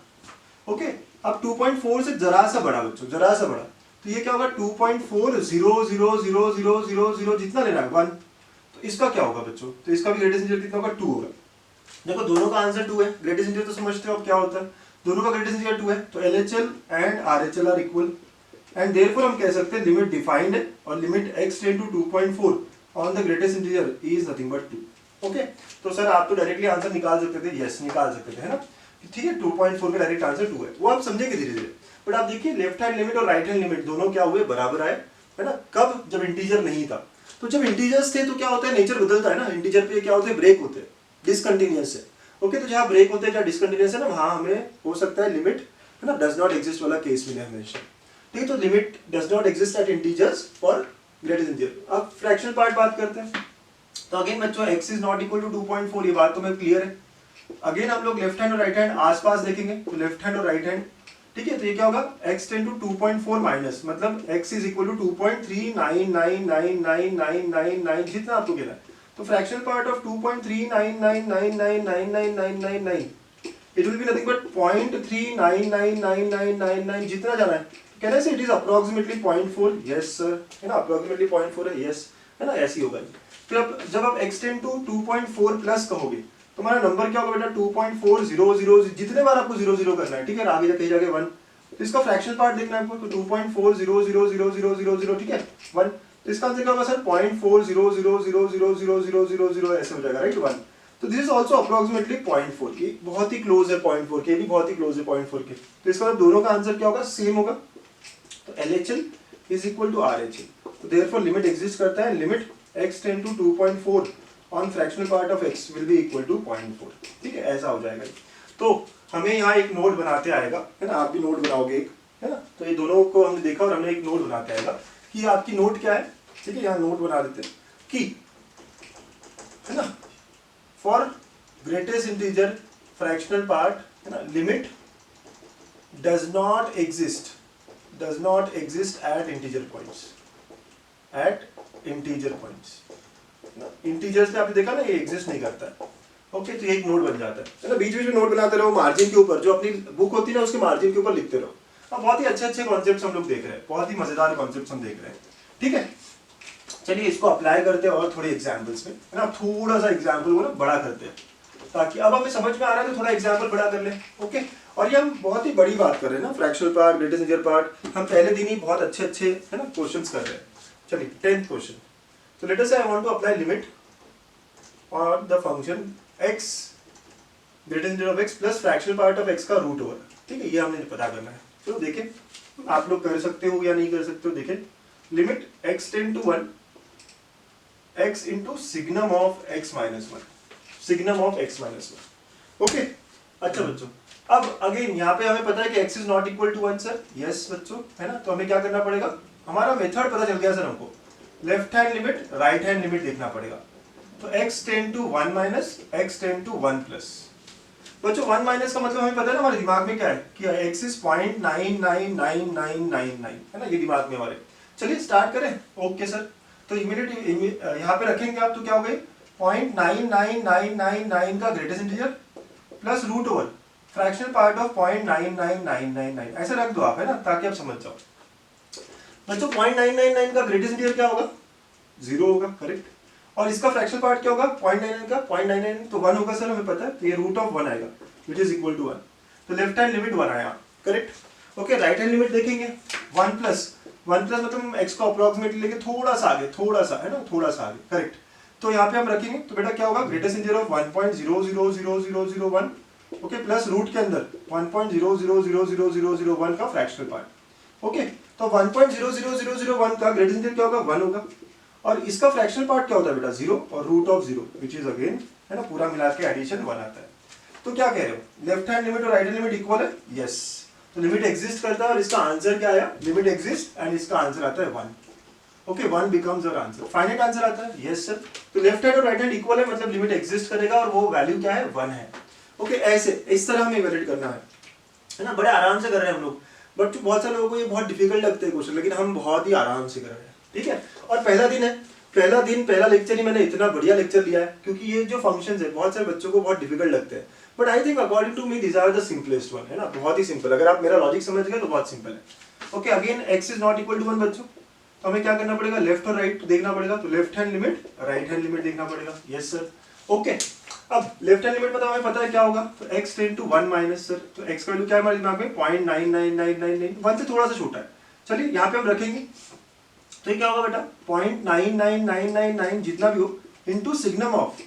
ओके, अब 2.4 से जरा सा बड़ा बच्चों, जरा सा बड़ा, तो ये क्या होगा 2.40000000 जितना लेना है 1। तो इसका क्या होगा बच्चों, तो इसका भी ग्रेटेस्ट इंटीजर कितना होगा, 2 होगा। देखो दोनों का आंसर 2 है, ग्रेटेस्ट इंटीजर तो समझते हो अब क्या होता है, दोनों का ग्रेटेस्ट इंटीजर 2 है। तो LHL and RHL are equal and therefore हम कह सकते हैं लिमिट डिफाइंड है और limit x tend to 2.4 on the greatest integer is nothing but 2। Okay, तो सर आप तो डायरेक्टली आंसर निकाल सकते थे, यस निकाल सकते थे, है ना। ठीक है, 2.4 का डायरेक्ट आंसर 2 है, वो आप समझेंगे धीरे धीरे। बट आप देखिए लेफ्ट हैंड लिमिट और राइट हैंड लिमिट दोनों क्या हुए, बराबर आए, है ना। कब, जब इंटीजर नहीं था। तो जब इंटीजर्स थे तो क्या होता है, नेचर बदलता है ना, इंटीजर पे क्या होते हैं, ब्रेक होते हैं, डिसकंटिन्यूअस है। ओके, तो जहाँ ब्रेक होते हैं, जहाँ डिसकंटिन्यूअस है ना, वहाँ हमें हो सकता है लिमिट, है ना, डज नॉट एग्जिस्ट वाला केस मिले हमेशा। ठीक है, तो limit does not exist at integers for greatest integer. अब फ्रैक्शनल पार्ट बात करते हैं। तो अगेन बच्चों x is not equal to 2.4, ये बात तो मैं क्लियर है। अगेन हम लोग लेफ्ट हैंड और राइट हैंड आसपास देखेंगे, तो लेफ्ट हैंड और राइट हैंड। ठीक है, तो ये क्या होगा, x टेंड टू 2.4 माइनस मतलब x इज इक्वल टू 2.39999999 जितना आपको गिरा है। तो fractional part of 2.3999999999 it will be nothing but 0.39999999 जितना जाना है। कैन आई से it is approximately 0.4, yes sir, है ना, अप्रोक्सीमेटली 0.4 है, यस, है ना, ऐसी होगा। फिर अब जब आप x टेंड टू 2.4 प्लस कहोगे तो हमारा नंबर क्या होगा बेटा, 2.400, जितने बार आपको 00 करना है। ठीक है, आगे जाके जाके 1। तो इसका फ्रैक्शनल पार्ट देखना है आपको, तो 2.4000000, ठीक है 1। तो इसका आंसर क्या होगा सर, 0.400000000 ऐसे हो जाएगा, राइट 1। तो दिस इज ऑल्सो अप्रोक्सीमेटली 0.4 की, बहुत ही क्लोज है 0.4 के, भी बहुत ही क्लोज है 0.4 के। तो इसका मतलब दोनों का आंसर क्या होगा, सेम होगा। तो LHL is equal to RHL। तो देयरफॉर लिमिट एग्जिस्ट करता है, limit x tend to 2.4 on fractional part of x will be equal to 0.4। ठीक है, ऐसा हो जाएगा। तो हमें यहाँ एक नोट बनाते आएगा, है ना, आप भी नोट बनाओगे एक, है ना। तो ये दोनों को हमने देखा और हमने एक नोट बनाते आएगा कि आपकी नोट क्या है। ठीक है, यहाँ नोट बना देते हैं कि, है ना, for greatest integer fractional part है ना, limit does not exist eight integer points, integers पे आपने देखा ना, ये एग्जिस्ट नहीं करता है। ओके, तो ये एक नोट बन जाता है ना, बीच बीच में नोट बनाते रहो मार्जिन के ऊपर, जो अपनी बुक होती है ना उसके मार्जिन के ऊपर लिखते रहो। अब बहुत ही अच्छे कॉन्सेप्ट्स हम लोग देख रहे हैं, बहुत ही मजेदार कॉन्सेप्ट्स हम देख रहे हैं, ठीक है। चलिए इसको अप्लाई करते हैं और थोड़े एग्जाम्पल्स में, है ना, थोड़ा सा एग्जाम्पल को ना बड़ा करते हैं, ताकि अब हमें समझ में आ रहा है तो थोड़ा एग्जाम्पल बड़ा कर ले। ओके, और ये हम बहुत ही बड़ी बात कर रहे हैं ना, fractional part, greatest integer part, हम पहले दिन ही बहुत अच्छे है ना क्वेश्चंस कर रहे हैं। चलिए 10th क्वेश्चन, तो let us say I want to apply limit और the function x greatest integer of x plus fractional part of x का रूट ओवर, ठीक है, ये हमने पता करना है। चलो देखें आप लोग कर सकते हो या नहीं कर सकते हो, देखें limit x tend to 1 x into signum of x minus 1, signum of x minus 1। Okay, अच्छा बच्चों, अब अगेन यहाँ पे हमें पता है कि x is not equal to 1 sir, yes बच्चों, है ना, तो हमें क्या करना पड़ेगा, हमारा मेथड पता चल गया सर हमको, left hand limit right hand limit देखना पड़ेगा। तो x tend to 1 minus x tend to 1 plus, बच्चों 1 माइनस का मतलब हमें पता है ना हमारे दिमाग में क्या है कि x इज 0.999999, है ना, ये दिमाग में हमारे। चलिए स्टार्ट करें। ओके सर, तो इमीडिएट यहाँ पे रखेंगे आप, तो क्या हो गई 0.99999 का greatest integer plus root over fractional part of 0.999999, ऐसे रख दो आप, है ना, ताकि आप समझ जाओ। बच्चों 0.999 का ग्रेटेस्ट इंटीजर क्या होगा, 0 होगा, करेक्ट, और इसका फ्रैक्शनल पार्ट क्या होगा 0.99 का 0.99 तो 1 होगा सर, हमें पता है, तो ये रूट ऑफ 1 आएगा विच इज इक्वल टू 1, तो लेफ्ट हैंड लिमिट 1 आया, correct. Okay, right hand limit देखेंगे 1 प्लस मतलब x को अप्रोक्सीमेटली लेके थोड़ा सा आगे, थोड़ा सा, है ना, थोड़ा सा आगे, करेक्ट। तो यहाँ पे हम रखेंगे, तो बेटा क्या होगा greatest integer of 1.000001, okay, plus root के अंदर 1.000001 का फ्रैक्शनल पार्ट। ओके, तो 1.00001 का ग्रेटेस्ट इंटीजर क्या होगा 1 होगा, और इसका फ्रैक्शनल पार्ट क्या होता है बेटा 0 और root of 0 which is again, है ना, पूरा मिला के एडिशन 1 आता है। तो क्या कह रहे हो, लेफ्ट हैंड लिमिट और राइट हैंड लिमिट इक्वल है, यस, तो लिमिट एग्जिस्ट करता है और इसका आंसर क्या आया, लिमिट एग्जिस्ट एंड इसका आंसर आता है 1। Okay, 1 becomes our answer, finite answer आता है, यस सर। तो लेफ्ट हैंड और राइट हैंड इक्वल है, मतलब लिमिट एग्जिस्ट करेगा और वो वैल्यू क्या है 1 है। ओके, ऐसे इस तरह हमें इवैल्यूएट करना है ना, बड़े आराम से कर रहे हैं हम लोग, बट बहुत सारे लोगों को ये बहुत डिफिकल्ट लगते हैं क्वेश्चन, लेकिन हम बहुत ही आराम से कर रहे हैं, ठीक है। और पहला दिन है, पहला लेक्चर ही मैंने इतना बढ़िया लेक्चर लिया है, क्योंकि ये जो फंक्शंस है बहुत सारे बच्चों को बहुत डिफिकल्ट लगते हैं, but I think according to me these are the simplest one, है ना, बहुत ही सिंपल, अगर आप मेरा लॉजिक समझ गए तो बहुत सिंपल है। Okay, again x is not equal to 1 बच्चों, तो हमें क्या करना पड़ेगा, लेफ्ट और राइट देखना पड़ेगा, तो left hand limit right hand limit देखना पड़ेगा, यस सर। ओके, अब लेफ्ट हैंड लिमिट हमें पता है क्या होगा, तो x tend to 1 minus sir, तो x का वैल्यू क्या है हमारे दिमाग में 0.99999, 1 से थोड़ा सा छोटा है। चलिए यहाँ पे हम रखेंगे, तो ये क्या होगा बेटा 0.99999 जितना भी हो इंटू सिग्नम ऑफ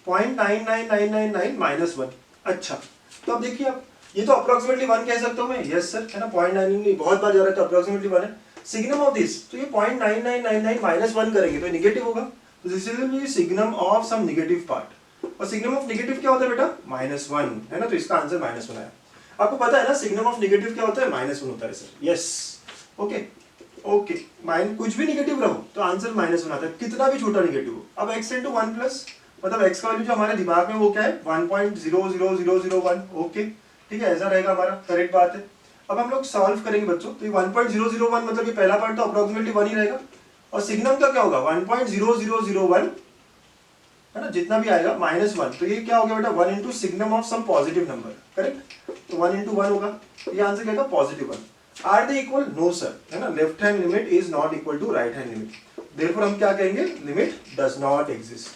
0.99999 माइनस 1। अच्छा, तो अब देखिए आप, ये तो अप्रोक्सीमेटली 1 कह सकता हूँ मैं, यस सर, है ना, 0.9 बहुत बार जा रहा है तो अप्रोक्सीमेटली 1 है। सिग्नम ऑफ दिस, तो ये 0.9999 माइनस 1 करेंगे तो निगेटिव होगा, तो this is signum of some negative part, और सिग्नम ऑफ नेगेटिव क्या होता है बेटा -1, है ना, तो इसका आंसर -1 आया। आपको पता है ना सिग्नम ऑफ नेगेटिव क्या होता है, -1 होता है सर, यस। ओके ओके, कुछ भी नेगेटिव रहो तो आंसर -1 आता है, कितना भी छोटा नेगेटिव हो। अब x इंटू 1 प्लस, मतलब x का वैल्यू जो हमारे दिमाग में वो क्या है 1.00001, ओके, ठीक है, ऐसा रहेगा हमारा, करेक्ट बात है। अब हम लोग सॉल्व करेंगे बच्चों, तो 1.001 मतलब ये पहला पार्ट तो अप्रोक्सीमेटली 1 ही रहेगा, और सिग्नम का क्या होगा 1.0001, है ना, जितना भी आएगा -1, तो ये क्या हो गया बेटा 1 into signum of some positive number, correct, तो 1 इंटू 1 होगा, ये आंसर क्या था +1। Are they equal, no sir, है ना, left hand limit is not equal to right hand limit, therefore हम क्या कहेंगे, लिमिट डज नॉट एग्जिस्ट,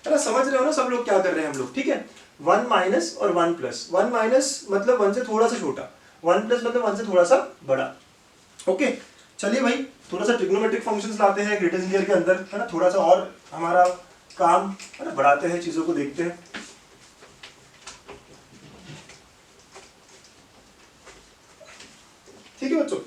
है ना, समझ रहे हो ना सब लोग क्या कर रहे हैं हम लोग, ठीक है। 1 माइनस और 1 प्लस, 1 माइनस मतलब 1 से थोड़ा सा छोटा, 1 प्लस मतलब 1 से थोड़ा सा बड़ा। ओके, चलिए भाई थोड़ा सा ट्रिग्नोमेट्रिक फंक्शंस लाते हैं ग्रेटेस्ट इंटीजर के अंदर, है ना, थोड़ा सा और हमारा काम, है ना, बढ़ाते हैं, चीजों को देखते हैं। ठीक है बच्चों,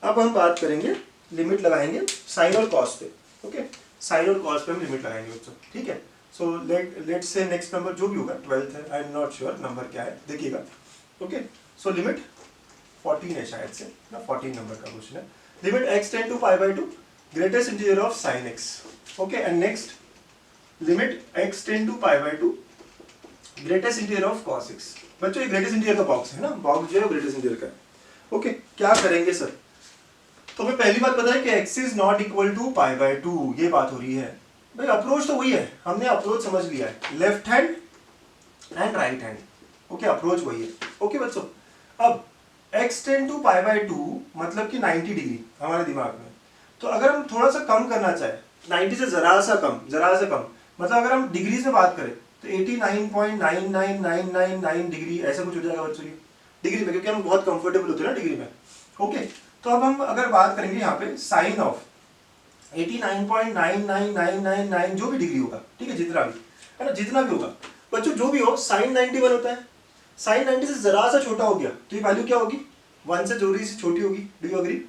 अब हम बात करेंगे, लिमिट लगाएंगे साइन और कॉस पे। ओके, साइन और कॉस पे हम लिमिट लगाएंगे बच्चों, ठीक है। So let's say next number जो भी होगा 12th है, I am not sure number क्या है, देखिएगा। ओके, सो लिमिट 14 है शायद से ना, 14 नंबर का क्वेश्चन है। Limit x tend to π/2 greatest integer of sin x। Okay, and next limit x tend to π/2 greatest interior of cos x। बच्चों ये ग्रेटेस्ट इंटीरियर का बॉक्स है ना, बॉक्स जो है ग्रेटेस्ट इंटीरियर का है। ओके, क्या करेंगे सर? तो हमें पहली बात पता है कि x is not equal to pi by 2, ये बात हो रही है भाई। अप्रोच तो वही है, हमने अप्रोच समझ लिया है, left hand and right hand. Okay, approach वही है। ओके बच्चों, अब x tend to pi by 2 मतलब कि 90 डिग्री हमारे दिमाग में। तो अगर हम थोड़ा सा कम करना चाहे, 90 से जरा सा कम मतलब अगर हम डिग्रीज में बात करें तो 89.99999 डिग्री ऐसा कुछ हो जाएगा बच्चों ये डिग्री में, क्योंकि हम बहुत कंफर्टेबल होते हैं ना डिग्री में। ओके, तो अब हम अगर बात करेंगे यहाँ पे साइन ऑफ 89.99999 जो भी डिग्री होगा, ठीक है, जितना भी है ना, जितना भी होगा बच्चों, जो भी हो, साइन 91 होता है। साइन 90 से जरा सा छोटा हो गया तो ये वैल्यू क्या होगी? 1 से थोड़ी सी छोटी होगी। Do you agree?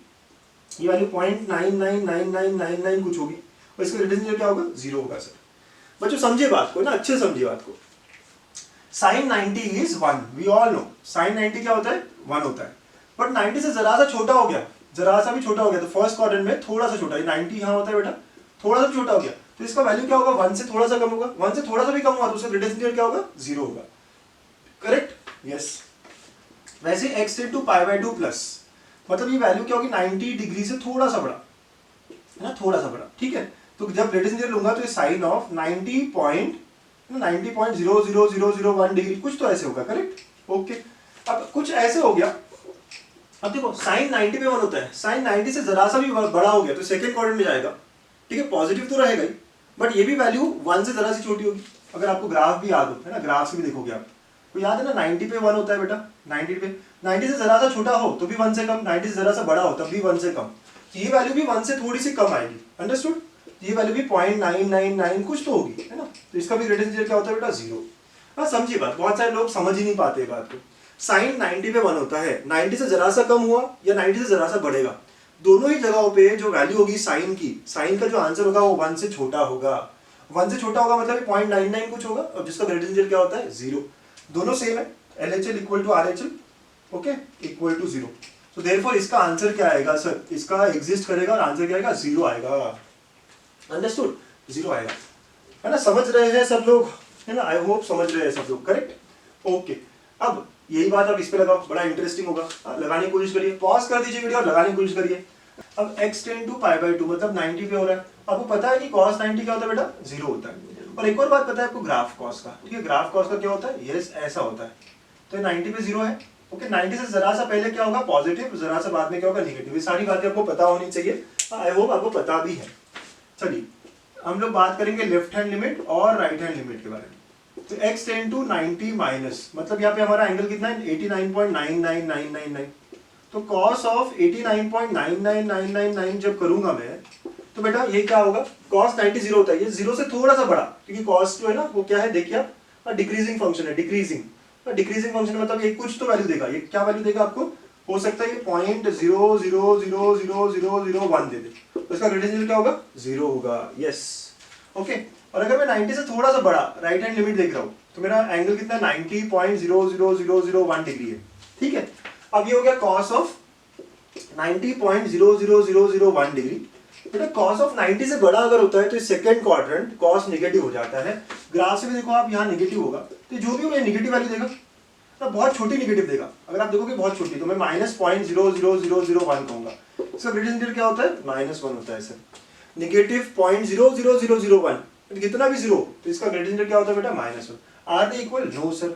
ये वैल्यू 0.999999 कुछ होगी और इसका रिलेशन क्या होगा? 0 होगा सर। बच्चों समझिए बात को ना, अच्छे समझिए बात को। Sine 90 is 1, we all know sine 90 क्या होता है? 1 होता है। बट 90 से जरा सा छोटा हो गया, जरा सा भी छोटा हो गया तो फर्स्ट क्वाड्रेंट में थोड़ा सा छोटा, 90 यहाँ होता है बेटा, थोड़ा सा छोटा हो गया तो इसका वैल्यू क्या होगा? 1 से थोड़ा सा कम होगा। 1 से थोड़ा सा भी कम हुआ तो उसका ग्रेटेस्ट इंटीरियर क्या होगा? 0 होगा। करेक्ट? यस। वैसे x tend to pi by 2 plus मतलब ये वैल्यू क्या होगी? 90 डिग्री से थोड़ा सा बड़ा है ना, थोड़ा सा बड़ा, ठीक है। तो जब ग्रेटेस्ट इंटीरियर लूंगा तो ये साइन ऑफ 90.000001 डिग्री कुछ तो ऐसे होगा। करेक्ट? ओके, अब कुछ ऐसे हो गया। अब देखो साइन 90 पे 1 होता है, साइन 90 से जरा सा भी बड़ा हो गया तो सेकंड क्वाड्रेंट में जाएगा, ठीक है, पॉजिटिव तो रहेगा ही, बट ये भी वैल्यू 1 से जरा सी छोटी होगी। अगर आपको ग्राफ भी याद हो, है ना, ग्राफ से भी देखोगे आप, तो याद है ना 90 पे 1 होता है बेटा, 90 से जरा सा छोटा हो तो भी 1 से कम, 90 से जरा सा बड़ा हो तब भी 1 से कम, तो ये वैल्यू भी 1 से थोड़ी सी कम आएगी। अंडरस्टूड? ये वैल्यू भी 0.999 कुछ तो होगी, है ना, तो इसका भी ग्रेटेस्ट इंटीरियर क्या होता है बेटा? 0। हाँ समझिए बात, बहुत सारे लोग समझ ही नहीं पाते बात को। साइन 90 पे 1 होता है, 90 से जरा सा कम हुआ या 90 से जरा सा बढ़ेगा, दोनों ही जगहों पे जो वैल्यू होगी साइन की, साइन का जो आंसर होगा वो 1 से छोटा होगा। 1 से छोटा होगा मतलब 0.99 कुछ होगा और जिसका ग्रेटेस्ट इंटीरियर क्या होता है? 0। दोनों सेम है, LHL equal to RHL, okay, equal to 0। तो देयरफॉर इसका आंसर क्या आएगा सर? इसका एग्जिस्ट करेगा और आंसर क्या आएगा? 0 आएगा। अंडरस्टूड? 0 आएगा, है ना, समझ रहे हैं सब लोग, है ना, आई होप समझ रहे हैं सब लोग। करेक्ट? ओके, अब यही बात आप इस पे लगाओ, बड़ा इंटरेस्टिंग होगा। लगाने की कोशिश करिए, पॉज कर दीजिए वीडियो और लगाने की कोशिश करिए। अब x tend to pi by 2 मतलब 90 पे हो रहा है। आपको पता है कि cos 90 क्या होता है बेटा? 0 होता है। और एक और बात पता है आपको ग्राफ cos का, ठीक है, ग्राफ cos का क्या होता है? यस, ऐसा होता है। तो 90 पे 0 है। ओके, 90 से जरा सा पहले क्या होगा? पॉजिटिव, जरा सा बाद में क्या होगा? नेगेटिव। ये सारी बातें आपको पता होनी चाहिए, आई होप आपको पता भी है। चलिए हम लोग बात करेंगे लेफ्ट हैंड लिमिट और राइट हैंड लिमिट के बारे में। तो x टेंड टू 90 माइनस मतलब यहाँ पे हमारा एंगल कितना है? 89.99999। तो cos ऑफ 89.99999 जब करूंगा मैं तो बेटा ये क्या होगा? cos 90 0 होता है, ये 0 से थोड़ा सा बड़ा, क्योंकि cos जो है ना वो क्या है? देखिए आप, डिक्रीजिंग फंक्शन है, डिक्रीजिंग फंक्शन मतलब ये कुछ तो वैल्यू देगा। ये क्या वैल्यू देगा आपको? हो सकता है ये 0.000001 दे दे, तो इसका ग्रेटेस्ट इंटीरियर क्या होगा? 0 होगा। Yes, okay. और अगर मैं 90 से थोड़ा सा बड़ा राइट हैंड लिमिट देख रहा हूं तो मेरा एंगल कितना? 90.00001 डिग्री है, ठीक है। अब ये हो गया cos ऑफ 90.00001 डिग्री। बेटा cos ऑफ 90 से बड़ा अगर होता है तो सेकंड क्वाड्रेंट cos नेगेटिव हो जाता है। ग्राफ से भी देखो आप, यहाँ नेगेटिव होगा तो जो भी होगा नेगेटिव वैल्यू देगा, तो बहुत छोटी नेगेटिव देगा। अगर आप देखोगे बहुत छोटी तो मैं -0.00001 कहूंगा। इसका ग्रेटेस्ट इंटीरियर क्या होता है? -1 होता है सर। नेगेटिव 0.00001 कितना भी 0 तो इसका ग्रेटेस्ट इंटीरियर क्या होता है बेटा? -1। Are they equal? No sir,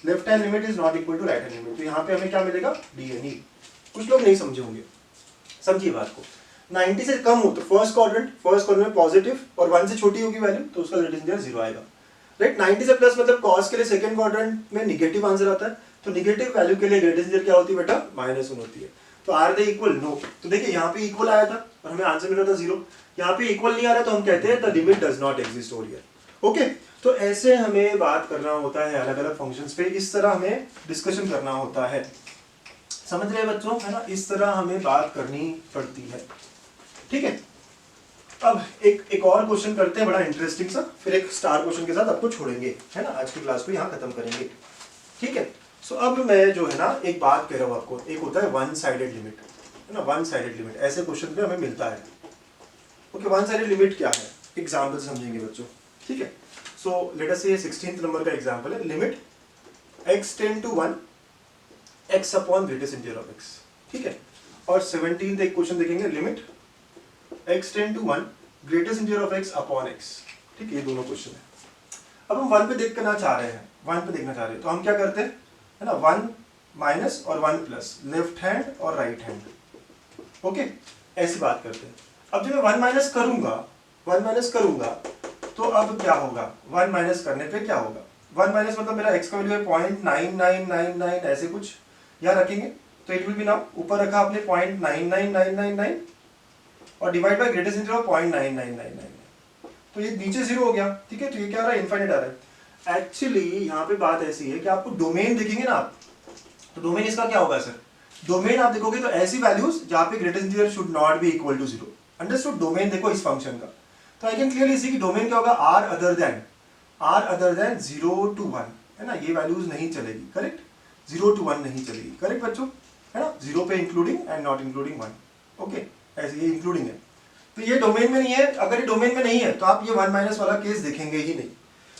left hand limit is not equal to right hand limit. तो यहाँ पे हमें क्या मिलेगा? DNE। कुछ लोग नहीं समझे होंगे, समझिए बात को। 90 से कम हो तो फर्स्ट क्वाड्रेंट में पॉजिटिव और 1 से छोटी होगी वैल्यू तो उसका ग्रेटेस्ट इंटीरियर 0 आएगा। राइट? 90 से प्लस मतलब cos के लिए सेकंड क्वाड्रेंट में नेगेटिव आंसर आता है, तो नेगेटिव वैल्यू के लिए ग्रेटेस्ट इंटीरियर क्या होती है बेटा? -1 होती है। तो आर दे इक्वल? नो। तो देखिए यहाँ पे इक्वल आया था और हमें आंसर मिल रहा था 0। यहाँ पे इक्वल नहीं आ रहा तो हम कहते हैं the limit does not exist over here. Okay, तो ऐसे हमें बात करना होता है अलग अलग फंक्शंस पे, इस तरह हमें डिस्कशन करना होता है। समझ रहे हैं बच्चों, है ना, इस तरह हमें बात करनी पड़ती है, ठीक है। अब एक और क्वेश्चन करते हैं, बड़ा इंटरेस्टिंग सा, फिर एक स्टार क्वेश्चन के साथ आपको छोड़ेंगे, है ना, आज की क्लास को यहाँ खत्म करेंगे, ठीक है। सो अब मैं जो है ना एक बात कह रहा हूँ आपको, एक होता है वन साइडेड लिमिट, है ना, वन साइडेड लिमिट ऐसे क्वेश्चन पे हमें मिलता है। ओके, वन साइडेड लिमिट क्या है? एग्जाम्पल समझेंगे बच्चों, ठीक है। सो लेट अस से ये 16th नंबर का एग्जांपल है, limit x tend to 1 x upon greatest integer of x, ठीक है। और 17th एक क्वेश्चन देखेंगे, limit x tend to 1 greatest integer of x upon x, ठीक है। ये दोनों क्वेश्चन है। अब हम 1 पे देखना चाह रहे हैं, 1 पे देखना चाह रहे हैं, तो हम क्या करते हैं, है ना, 1 माइनस और 1 प्लस, लेफ्ट हैंड और राइट हैंड, ओके, ऐसी बात करते हैं। अब जब मैं 1 माइनस करूंगा, 1 माइनस करूंगा तो अब क्या होगा, 1 माइनस करने पे क्या होगा, 1 माइनस मतलब मेरा x का वैल्यू है 0.9999 ऐसे कुछ यहाँ रखेंगे, तो इट विल बी नाउ, ऊपर रखा आपने 0.99999 और divide by greatest integer of 0.9999, तो ये नीचे 0 हो गया, ठीक है। तो ये क्या आ रहा है, इनफाइनाइट आ रहा है। एक्चुअली यहाँ पे बात ऐसी है कि आपको डोमेन देखेंगे ना आप, तो डोमेन इसका क्या होगा सर, डोमेन आप देखोगे तो ऐसी वैल्यूज जहाँ पे greatest integer should not be equal to 0, understood. Domain देखो इस फंक्शन का, तो आई कैन क्लियरली सी कि डोमेन क्या होगा, आर अदर देन 0 to 1, है ना, ये वैल्यूज नहीं चलेगी, करेक्ट, 0 to 1 नहीं चलेगी, करेक्ट बच्चों, है ना, 0 पे including and not including 1, okay, ऐसे ये इंक्लूडिंग है, तो ये डोमेन में नहीं है। अगर ये डोमेन में नहीं है तो आप ये 1 माइनस वाला केस देखेंगे ही नहीं,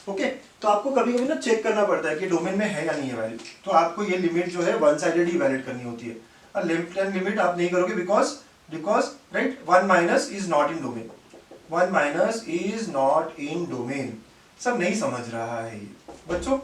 ओके। तो आपको कभी कभी ना चेक करना पड़ता है कि डोमेन में है या नहीं है वैल्यू, तो आपको ये लिमिट जो है वन साइडेड ही वैलिड करनी होती है, और लेफ्ट हैंड लिमिट आप नहीं करोगे because right 1 minus is not in domain, 1 minus is not in domain. सब नहीं समझ रहा है ये बच्चों।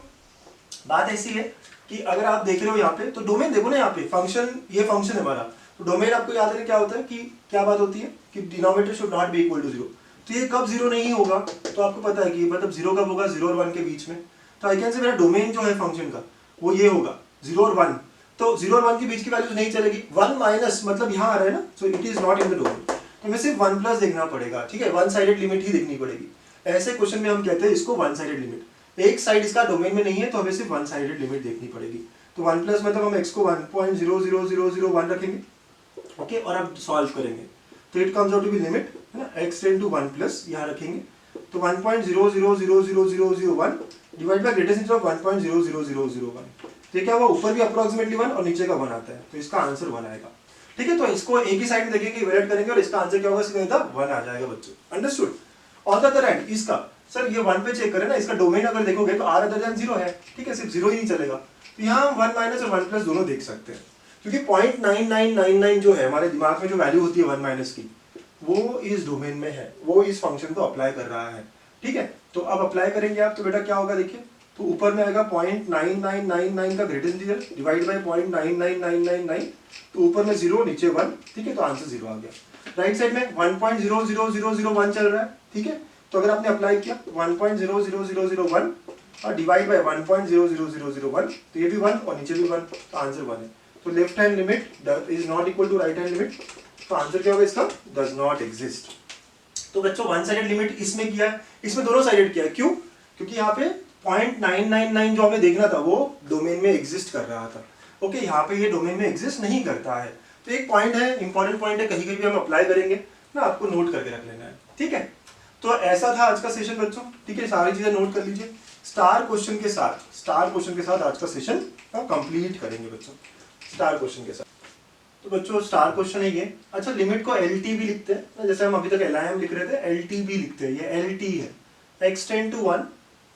बात ऐसी है कि अगर आप देख रहे हो यहाँ पे, तो डोमेन देखो ना, यहाँ पे फंक्शन, ये फंक्शन है हमारा, तो डोमेन आपको याद है क्या होता है, कि क्या बात होती है कि denominator should not be equal to 0, तो ये कब 0 नहीं होगा, तो आपको पता है कि मतलब 0 कब होगा, 0 और 1 के बीच में। तो आई कैन से मेरा डोमेन जो है फंक्शन का वो ये होगा 0 और 1, तो 0 और 1 के बीच की वैल्यूज नहीं चलेगी। 1 माइनस मतलब यहाँ आ रहा है ना, so it is not in the domain, तो हमें सिर्फ 1 प्लस देखना पड़ेगा, ठीक है, वन साइडेड लिमिट ही देखनी पड़ेगी। ऐसे क्वेश्चन में हम कहते हैं इसको वन साइडेड लिमिट, एक साइड इसका डोमेन में नहीं है तो हमें सिर्फ वन साइडेड लिमिट देखनी पड़ेगी। तो 1 प्लस मतलब हम x को 1.00001 रखेंगे, ओके, और अब सॉल्व करेंगे तो it comes out to be limit, है ना, x टेंड टू 1 प्लस यहाँ रखेंगे, तो 1.0000001 divide by greatest integer of 1.00001, तो ये क्या हुआ, ऊपर भी अप्रोक्सीमेटली 1 और नीचे का 1 आता है, तो इसका आंसर 1 आएगा, ठीक है। तो इसको एक ही साइड में देखेंगे, इवैल्यूएट करेंगे और इसका आंसर क्या होगा, सीधा 1 आ जाएगा बच्चों, understood. On the other hand इसका, सर ये 1 पे चेक करें ना, इसका डोमेन अगर देखोगे तो r अदर देन 0 है, ठीक है, सिर्फ 0 ही नहीं चलेगा, तो यहाँ हम 1 माइनस और 1 प्लस दोनों देख सकते हैं, क्योंकि 0.9999 जो है हमारे दिमाग में जो वैल्यू होती है 1 माइनस की, वो इस डोमेन में है, वो इस फंक्शन को अप्लाई कर रहा है, ठीक है। तो अब अप्लाई करेंगे आप, तो बेटा क्या होगा देखिए, तो ऊपर में आएगा 0.9999 का ग्रेटेस्ट इंटीजर डिवाइड बाय 0.99999, तो ऊपर में 0 नीचे 1, ठीक है, तो आंसर 0 आ गया। राइट साइड में 1.00001 चल रहा है, ठीक है, तो अगर आपने अप्लाई किया 1.00001 और डिवाइड बाय 1.00001, तो ये भी 1 और नीचे भी 1, तो आंसर 1 है। तो left hand limit is not equal to right hand limit, तो आंसर क्या होगा इसका, डज नॉट एग्जिस्ट। तो बच्चों वन साइडेड लिमिट इसमें किया है, इसमें दोनों साइडेड किया है, क्यों, क्योंकि यहाँ पे 0.999 जो हमें देखना था वो डोमेन में एग्जिस्ट कर रहा था, ओके, यहाँ पे ये डोमेन में एग्जिस्ट नहीं करता है। तो एक पॉइंट है, इंपॉर्टेंट पॉइंट है, कहीं कहीं भी हम अप्लाई करेंगे ना, आपको नोट करके रख लेना है, ठीक है। तो ऐसा था आज का सेशन बच्चों, ठीक है, सारी चीजें नोट कर लीजिए। स्टार क्वेश्चन के साथ आज का सेशन कंप्लीट करेंगे बच्चों, स्टार क्वेश्चन के साथ। तो बच्चों स्टार क्वेश्चन है ये। अच्छा, लिमिट को LT भी लिखते हैं, जैसे हम अभी तक LIM लिख रहे थे, LT भी लिखते हैं, ये LT है, x टेंड टू 1,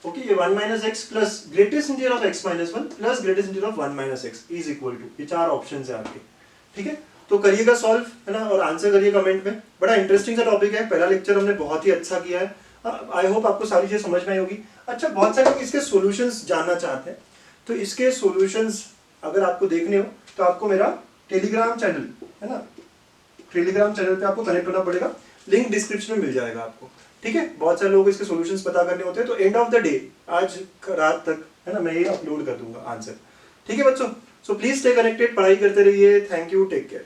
ओके, ये 1 minus x plus greatest integer of x minus 1 plus greatest integer of 1 minus x is equal to, ये 4 ऑप्शन है आपके, ठीक है। तो करिएगा सॉल्व, है ना, और आंसर करिए कमेंट में। बड़ा इंटरेस्टिंग सा टॉपिक है, पहला लेक्चर हमने बहुत ही अच्छा किया है, आई होप आपको सारी चीजें समझ में आई होगी। अच्छा, बहुत सारे लोग इसके सॉल्यूशंस जानना चाहते हैं, तो इसके सॉल्यूशंस अगर आपको देखने हो तो आपको मेरा टेलीग्राम चैनल, है ना, टेलीग्राम चैनल पे आपको कनेक्ट होना पड़ेगा, लिंक डिस्क्रिप्शन में मिल जाएगा आपको, ठीक है। बहुत सारे लोगों को इसके सॉल्यूशंस पता करने होते हैं, तो एंड ऑफ द डे आज रात तक, है ना, मैं ये अपलोड कर दूंगा आंसर, ठीक है बच्चों। सो प्लीज स्टे कनेक्टेड, पढ़ाई करते रहिए, थैंक यू, टेक केयर।